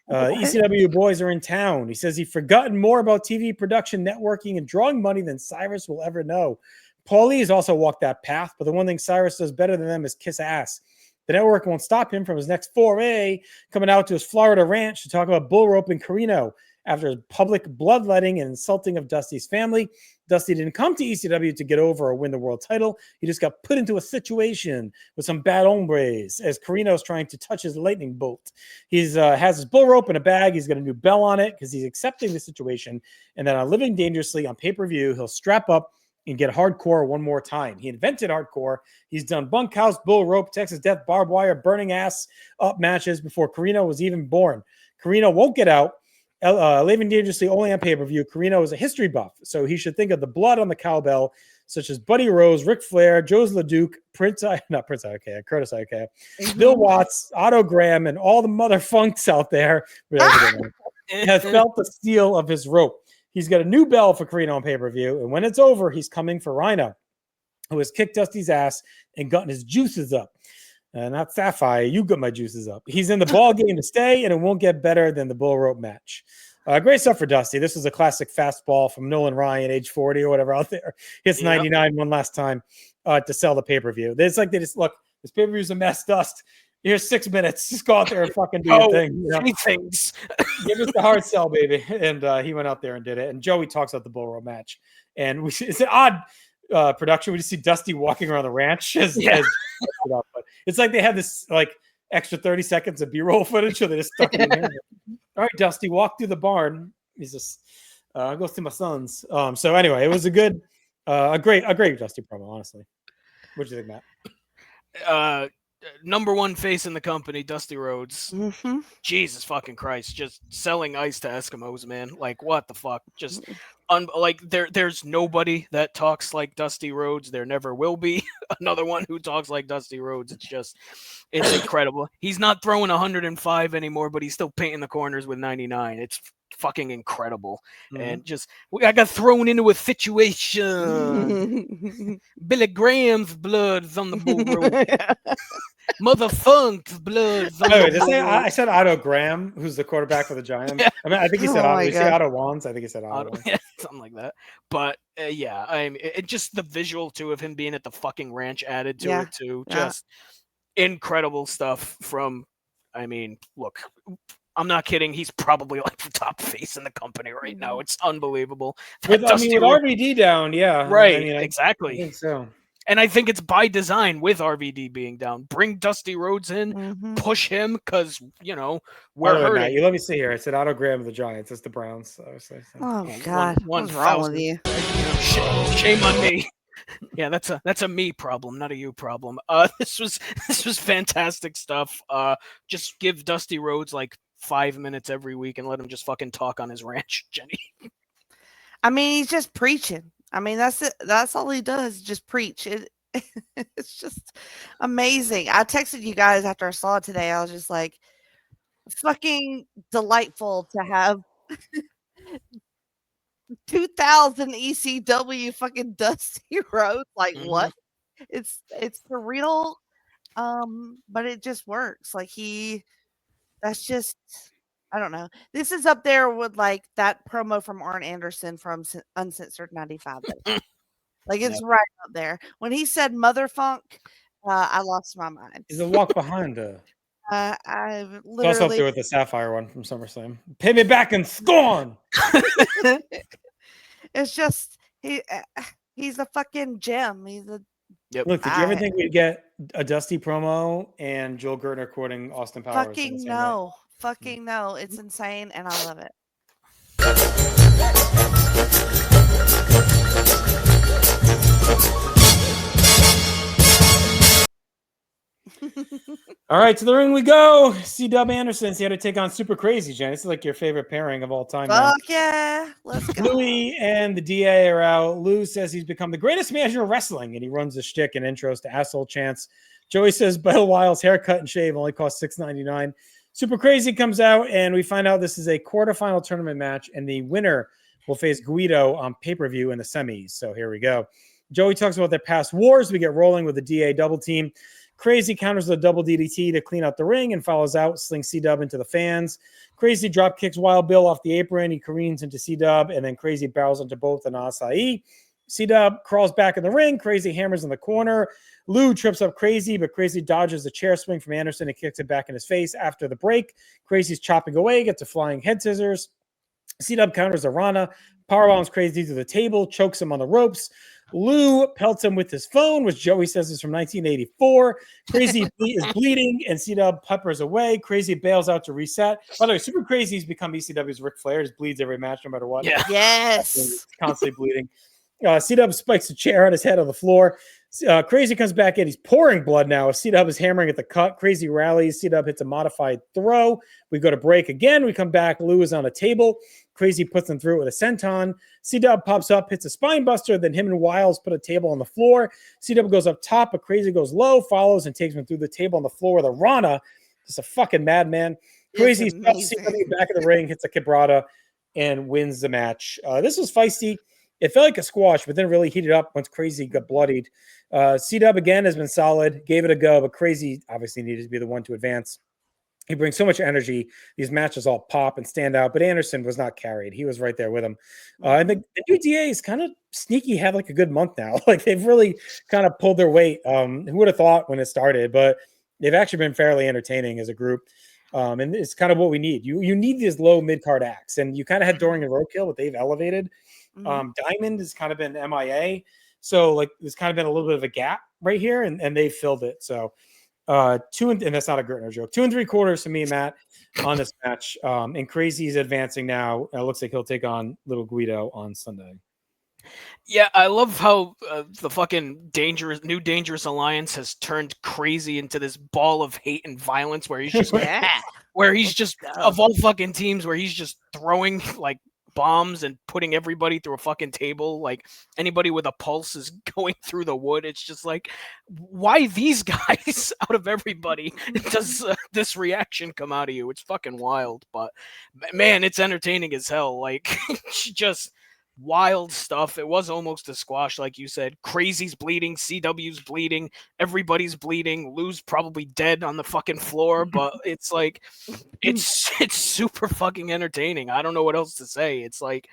ECW boys are in town. He says he's forgotten more about TV production, networking, and drawing money than Cyrus will ever know. Paulie has also walked that path, but the one thing Cyrus does better than them is kiss ass. The network won't stop him from his next foray, coming out to his Florida ranch to talk about bull rope and Carino. after public bloodletting and insulting of Dusty's family. Dusty didn't come to ECW to get over or win the world title. He just got put into a situation with some bad hombres as Carino's trying to touch his lightning bolt. He's has his bull rope in a bag. He's got a new bell on it because he's accepting the situation. And then on Living Dangerously on pay-per-view, he'll strap up and get hardcore one more time. He invented hardcore. He's done bunkhouse, bull rope, Texas death, barbed wire, burning ass up matches before Carino was even born. Carino won't get out. Living Dangerously only on pay-per-view. Carino is a history buff, so he should think of the blood on the cowbell, such as Buddy Rose, Ric Flair, Joe's LeDuc, Curtis IK, Bill Watts, Otto Graham, and all the mother funks out there has felt the steel of his rope. He's got a new bell for Carino on pay-per-view, and when it's over, he's coming for Rhino, who has kicked Dusty's ass and gotten his juices up. Not Sapphire, you got my juices up. He's in the ball game to stay, and it won't get better than the bull rope match. Great stuff for Dusty. This was a classic fastball from Nolan Ryan, age 40 or whatever out there. Hits 99 one last time to sell the pay-per-view. It's like they just, look, this pay-per-view's a mess, Dust. Here's 6 minutes. Just go out there and fucking do your thing. You know? Things. Give us the hard sell, baby. And he went out there and did it. And Joey talks about the bull rope match. And it's an odd production. We just see Dusty walking around the ranch but it's like they had this like extra 30 seconds of B-roll footage, so they just stuck it in there. All right, Dusty, walk through the barn. He's just goes to my sons. So anyway, it was a great Dusty promo, honestly. What do you think, Matt? Number one face in the company, Dusty Rhodes. Mm-hmm. Jesus fucking Christ, just selling ice to Eskimos, man. Like, what the fuck? Just there's nobody that talks like Dusty Rhodes. There never will be another one who talks like Dusty Rhodes. It's incredible. He's not throwing 105 anymore, but he's still painting the corners with 99. It's fucking incredible. Mm-hmm. And I got thrown into a situation. Billy Graham's blood's on the bull rope. Mother Funk's blood's on the bull rope. I said Otto Graham, who's the quarterback for the Giants. Yeah. I mean, I think he said Otto. Did he say Otto Wands? I think he said Otto. Yeah, something like that. But I mean, just the visual too of him being at the fucking ranch added to it too. Just incredible stuff from. I mean, look. I'm not kidding. He's probably like the top face in the company right now. It's unbelievable. With RVD down, yeah. Right, exactly. I think so. And I think it's by design with RVD being down. Bring Dusty Rhodes in, push him, because, we're hurting. Matt, you let me see here. I said Otto Graham of the Giants. It's the Browns. Oh, God. What's wrong with you? Shame on me. Yeah, that's a me problem, not a you problem. This was fantastic stuff. Just give Dusty Rhodes like 5 minutes every week and let him just fucking talk on his ranch, Jenny. I mean, he's just preaching. I mean, that's it. That's all he does, just preach. It's just amazing. I texted you guys after I saw it today. I was just like, fucking delightful to have 2000 ECW fucking Dusty Rhodes. Like, what? It's surreal, but it just works. Like that's just, I don't know. This is up there with like that promo from Arn Anderson from Uncensored 95. Like it's right up there. When he said Mother Funk, I lost my mind. He's a walk behind her. I've literally. It's also up there with the Sapphire one from SummerSlam. Pay me back and scorn. It's just he's a fucking gem. He's a. Yep. Look, did you ever think we'd get a Dusty promo and Joel Gertner quoting Austin Powers? Fucking no. Fucking no. It's insane, and I love it. All right, to the ring we go. C-Dub Anderson. He had to take on Super Crazy, Jen. This is like your favorite pairing of all time. Fuck yeah. Let's go. Louis and the DA are out. Lou says he's become the greatest manager of wrestling, and he runs a shtick and intros to asshole chants. Joey says Bill Wiles' haircut and shave only cost $6.99. Super Crazy comes out, and we find out this is a quarterfinal tournament match, and the winner will face Guido on pay-per-view in the semis. So here we go. Joey talks about their past wars. We get rolling with the DA double team. Crazy counters the double DDT to clean out the ring and follows out, slings C-Dub into the fans. Crazy drop kicks Wild Bill off the apron. He careens into C-Dub, and then Crazy barrels into both and Asai. C-Dub crawls back in the ring. Crazy hammers in the corner. Lou trips up Crazy, but Crazy dodges a chair swing from Anderson and kicks it back in his face after the break. Crazy's chopping away, gets a flying head scissors. C-Dub counters Arana, powerbombs Crazy to the table, chokes him on the ropes. Lou pelts him with his phone, which Joey says is from 1984. Crazy is bleeding, and C-Dub peppers away. Crazy bails out to reset. By the way, Super Crazy's become ECW's Ric Flair. He bleeds every match, no matter what. Yeah. Yes. He's constantly bleeding. C-Dub spikes a chair on his head on the floor. Crazy comes back in. He's pouring blood now. C-Dub is hammering at the cut. Crazy rallies. C-Dub hits a modified throw. We go to break again. We come back. Lou is on a table. Crazy puts him through it with a senton. C-Dub pops up, hits a spine buster. Then him and Wiles put a table on the floor. C-Dub goes up top, but Crazy goes low, follows, and takes him through the table on the floor with a Rana. Just a fucking madman. Crazy stuffs C-Dub back of the ring, hits a quebrada, and wins the match. This was feisty. It felt like a squash, but then really heated up once Crazy got bloodied. C-Dub again has been solid, gave it a go, but Crazy obviously needed to be the one to advance. He brings so much energy. These matches all pop and stand out, but Anderson was not carried. He was right there with him. And the new DA is kind of sneaky, had like a good month now. Like they've really kind of pulled their weight. Who would have thought when it started, but they've actually been fairly entertaining as a group. And it's kind of what we need. You need these low mid-card acts, and you kind of had Doring and Roadkill, but they've elevated. Diamond has kind of been MIA. So like there's kind of been a little bit of a gap right here, and they filled it. So and that's not a Gertner joke. 2 3/4 to me, Matt, on this match. And Crazy's advancing now. It looks like he'll take on Little Guido on Sunday. Yeah, I love how the fucking new dangerous alliance has turned Crazy into this ball of hate and violence, where he's just of all fucking teams, where he's just throwing like bombs and putting everybody through a fucking table. Like anybody with a pulse is going through the wood. It's just like, why these guys out of everybody does this reaction come out of you? It's fucking wild, but man, it's entertaining as hell. Like just wild stuff. It was almost a squash, like you said. Crazy's bleeding, CW's bleeding, everybody's bleeding. Lou's probably dead on the fucking floor, but it's like it's super fucking entertaining. I don't know what else to say. It's like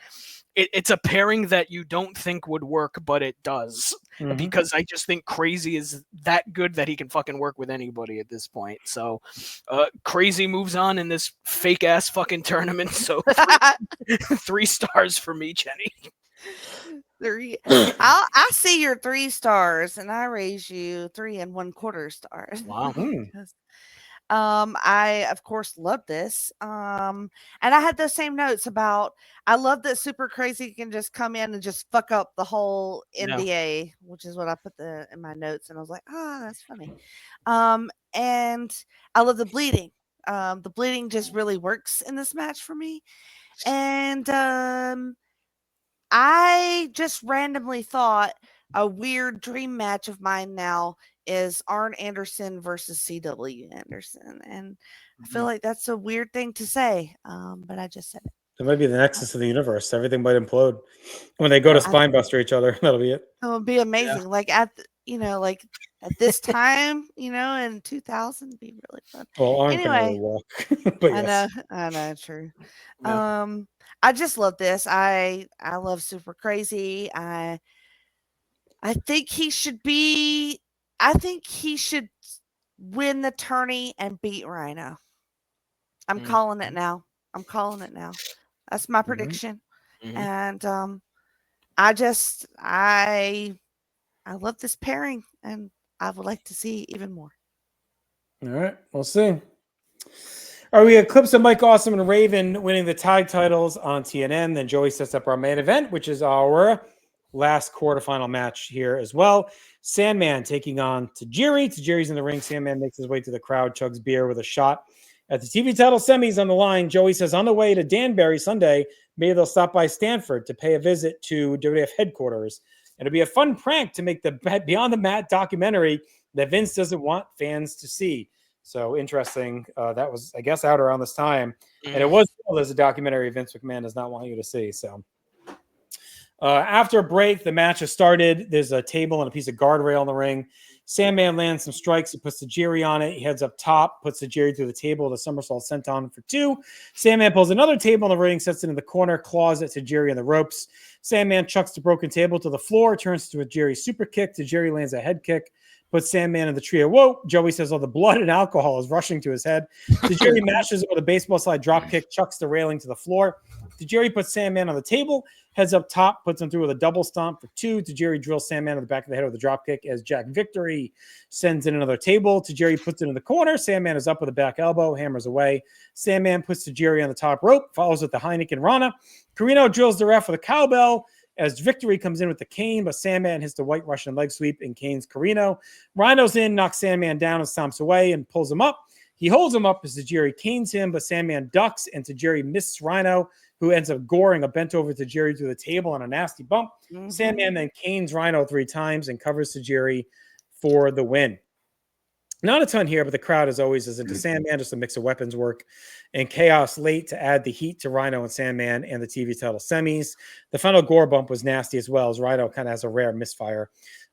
it's a pairing that you don't think would work, but it does. Because I just think Crazy is that good that he can fucking work with anybody at this point. So Crazy moves on in this fake ass fucking tournament. So 3 stars for me, Jenny. 3. I see your 3 stars, and I raise you 3 1/4 stars. Wow. I of course love this. And I had those same notes about I love that Super Crazy can just come in and just fuck up the whole NDA, which is what I put in my notes, and I was like, that's funny. And I love the bleeding. The bleeding just really works in this match for me. And I just randomly thought a weird dream match of mine now is Arn Anderson versus CW Anderson. And I feel like that's a weird thing to say, but I just said it. It might be the nexus of the universe. Everything might implode when they go to spinebuster each other. That'll be it. It would be amazing. Like at this time, in 2000, it'd be really fun. Well, Arn Anyway, can really walk. But yes. I know, true. Yeah. I just love this. I love Super Crazy. I think he should win the tourney and beat Rhino. I'm calling it now. That's my prediction. And I love this pairing, and I would like to see even more. All right, we'll see. All right, we had clips of Mike Awesome and Raven winning the tag titles on TNN. Then Joey sets up our main event, which is our last quarterfinal match here as well. Sandman taking on Tajiri. Tajiri's in the ring. Sandman makes his way to the crowd, chugs beer with a shot at the TV title semis on the line. Joey says on the way to Danbury Sunday, maybe they'll stop by Stanford to pay a visit to WWF headquarters. And it'll be a fun prank to make the Beyond the Mat documentary that Vince doesn't want fans to see. So interesting. That was, I guess, out around this time. And it was there's a documentary Vince McMahon does not want you to see. So after a break, the match has started. There's a table and a piece of guardrail in the ring. Sandman lands some strikes. He puts Tajiri on it. He heads up top, puts Tajiri through the table. The somersault senton for 2. Sandman pulls another table in the ring, sets it in the corner, claws at Tajiri on the ropes. Sandman chucks the broken table to the floor, turns to a Tajiri super kick. Tajiri lands a head kick, puts Sandman in the trio. Whoa! Joey says all the blood and alcohol is rushing to his head. Tajiri mashes it with a baseball slide drop kick, chucks the railing to the floor. Tajiri puts Sandman on the table, heads up top, puts him through with a double stomp for 2. Tajiri drills Sandman on the back of the head with a drop kick as Jack Victory sends in another table. Tajiri puts it in the corner. Sandman is up with a back elbow, hammers away. Sandman puts Tajiri on the top rope, follows with the Heineken Rana. Carino drills the ref with a cowbell as Victory comes in with the cane, but Sandman hits the White Russian leg sweep and canes Carino. Rhino's in, knocks Sandman down and stomps away and pulls him up. He holds him up as Tajiri canes him, but Sandman ducks and Tajiri misses Rhino, who ends up goring a bent over Tajiri through the table on a nasty bump. Sandman then canes Rhino 3 times and covers Tajiri for the win. Not a ton here, but the crowd, as always, is into Sandman, just a mix of weapons work and chaos late to add the heat to Rhino and Sandman and the TV title semis. The final gore bump was nasty as well, as Rhino kind of has a rare misfire.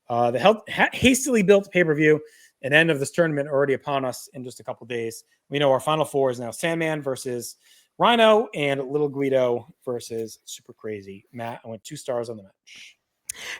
The hastily built pay-per-view, an end of this tournament already upon us in just a couple days. We know our final 4 is now Sandman versus Rhino and Little Guido versus Super Crazy. Matt, I went 2 stars on the match.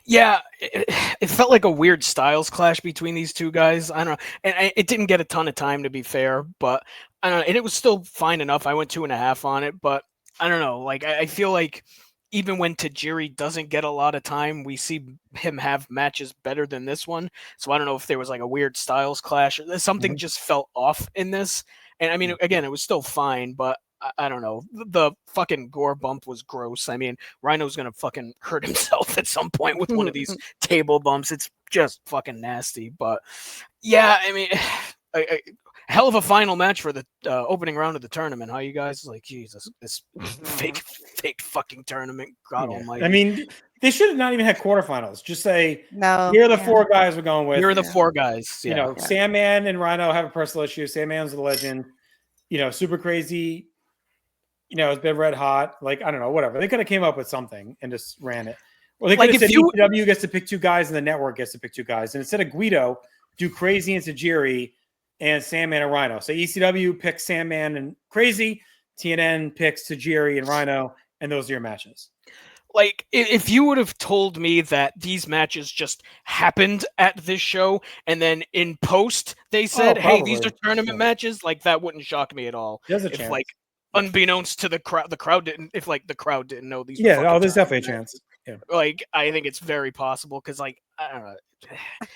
Yeah, it felt like a weird styles clash between these two guys. I don't know. And it didn't get a ton of time, to be fair, but I don't know. And it was still fine enough. I went 2.5 on it, but I don't know. Like, I feel like even when Tajiri doesn't get a lot of time, we see him have matches better than this one. So I don't know if there was like a weird styles clash. Something just felt off in this. And I mean, again, it was still fine, but I don't know. The fucking gore bump was gross. I mean, Rhino's going to fucking hurt himself at some point with one of these table bumps. It's just fucking nasty. But yeah, I mean, hell of a final match for the opening round of the tournament. How you guys? Like, Jesus, this fake fucking tournament. God almighty. I mean, they should have not even had quarterfinals. Just say, No. here are the 4 guys we're going with. Here are the 4 guys. You know, Sandman and Rhino have a personal issue. Sandman's the legend. You know, Super Crazy, you know, it's been red hot. Like, I don't know, whatever. They could have came up with something and just ran it. Or they could have said ECW gets to pick 2 guys and the network gets to pick 2 guys. And instead of Guido, do Crazy and Tajiri and Sandman and Rhino. So ECW picks Sandman and Crazy, TNN picks Tajiri and Rhino, and those are your matches. Like, if you would have told me that these matches just happened at this show, and then in post they said, "Hey, these are tournament matches," like that wouldn't shock me at all. There's a if, chance. like, unbeknownst to the crowd didn't. If like the crowd didn't know these. Yeah, there's definitely a chance. Yeah. Like, I think it's very possible because, like, I don't know,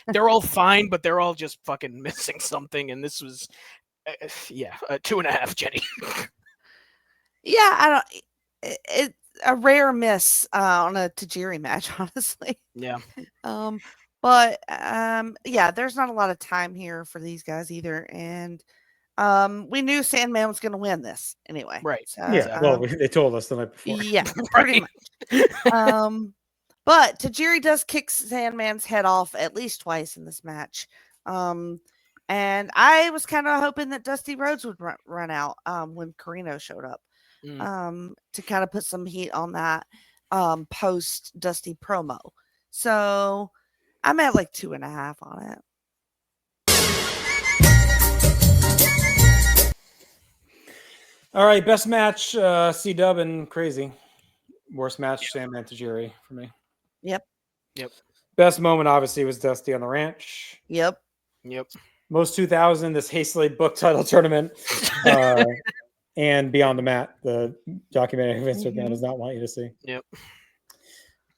they're all fine, but they're all just fucking missing something, and this was, 2.5, Jenny. Yeah, I don't. It's a rare miss on a Tajiri match, honestly. Yeah. But yeah, there's not a lot of time here for these guys either, and we knew Sandman was going to win this anyway. Right. So, yeah. Well, they told us the night before. Yeah, pretty much. But Tajiri does kick Sandman's head off at least twice in this match. And I was kind of hoping that Dusty Rhodes would run out when Carino showed up. To kind of put some heat on that post Dusty promo. So I'm at like 2.5 on it. All right, best match, C-Dub and Crazy. Worst match, Sandman Tajiri for me. Yep. Best moment, obviously, was Dusty on the ranch. Yep. Most 2000, this hastily booked title tournament. And Beyond the Mat, the documentary Vince McMahon does not want you to see. Yep.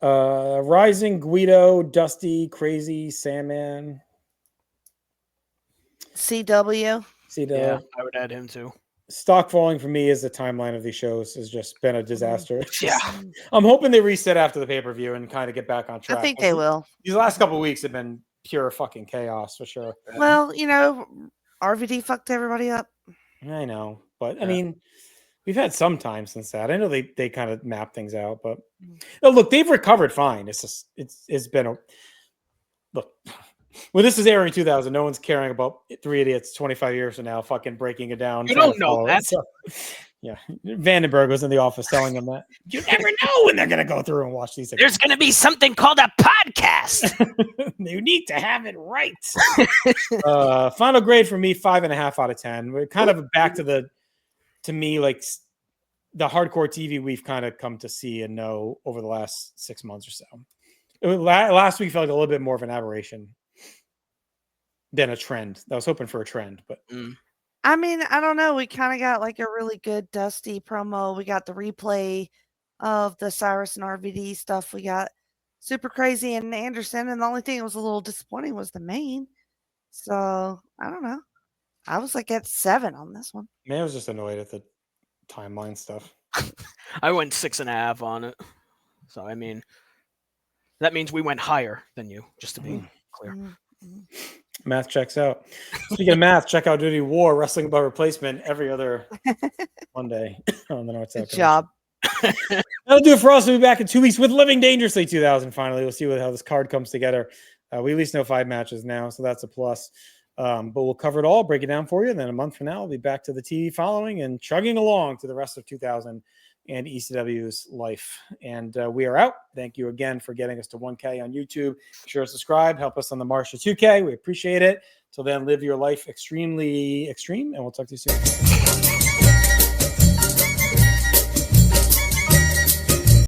Rising, Guido, Dusty, Crazy, Sandman. CW. Yeah, I would add him too. Stock falling for me as the timeline of these shows has just been a disaster. Yeah. I'm hoping they reset after the pay-per-view and kind of get back on track. I think they will. These last couple of weeks have been pure fucking chaos for sure. Well, you know, RVD fucked everybody up. I know. But, I mean, we've had some time since that. I know they kind of map things out, but no, look, they've recovered fine. It's just, it's been a look. When this is airing in 2000, no one's caring about 3 Idiots 25 years from now fucking breaking it down. You don't know that. So, yeah. Vandenberg was in the office telling them that. You never know when they're going to go through and watch these. There's going to be something called a podcast. You need to have it right. Final grade for me, 5.5 out of 10. We're kind of back to me, like the hardcore TV we've kind of come to see and know over the last 6 months or so. Last week felt like a little bit more of an aberration than a trend. I was hoping for a trend, but I mean, I don't know. We kind of got like a really good Dusty promo. We got the replay of the Cyrus and RVD stuff. We got Super Crazy and Anderson, and the only thing that was a little disappointing was the main. So I don't know. I was like at 7 on this one. Man, I was just annoyed at the timeline stuff. I went 6.5 on it. So I mean, that means we went higher than you, just to be clear. Math checks out. Speaking of math, check out Duty War Wrestling Above Replacement every other Monday on the North South. Good job. That'll do it for us. We'll be back in 2 weeks with Living Dangerously 2000. Finally, we'll see how this card comes together. We at least know 5 matches now, so that's a plus. But we'll cover it all, break it down for you. And then a month from now, we'll be back to the TV following and chugging along to the rest of 2000 and ECW's life. And we are out. Thank you again for getting us to 1K on YouTube. Be sure to subscribe. Help us on the march to 2K. We appreciate it. Till then, live your life extremely extreme, and we'll talk to you soon.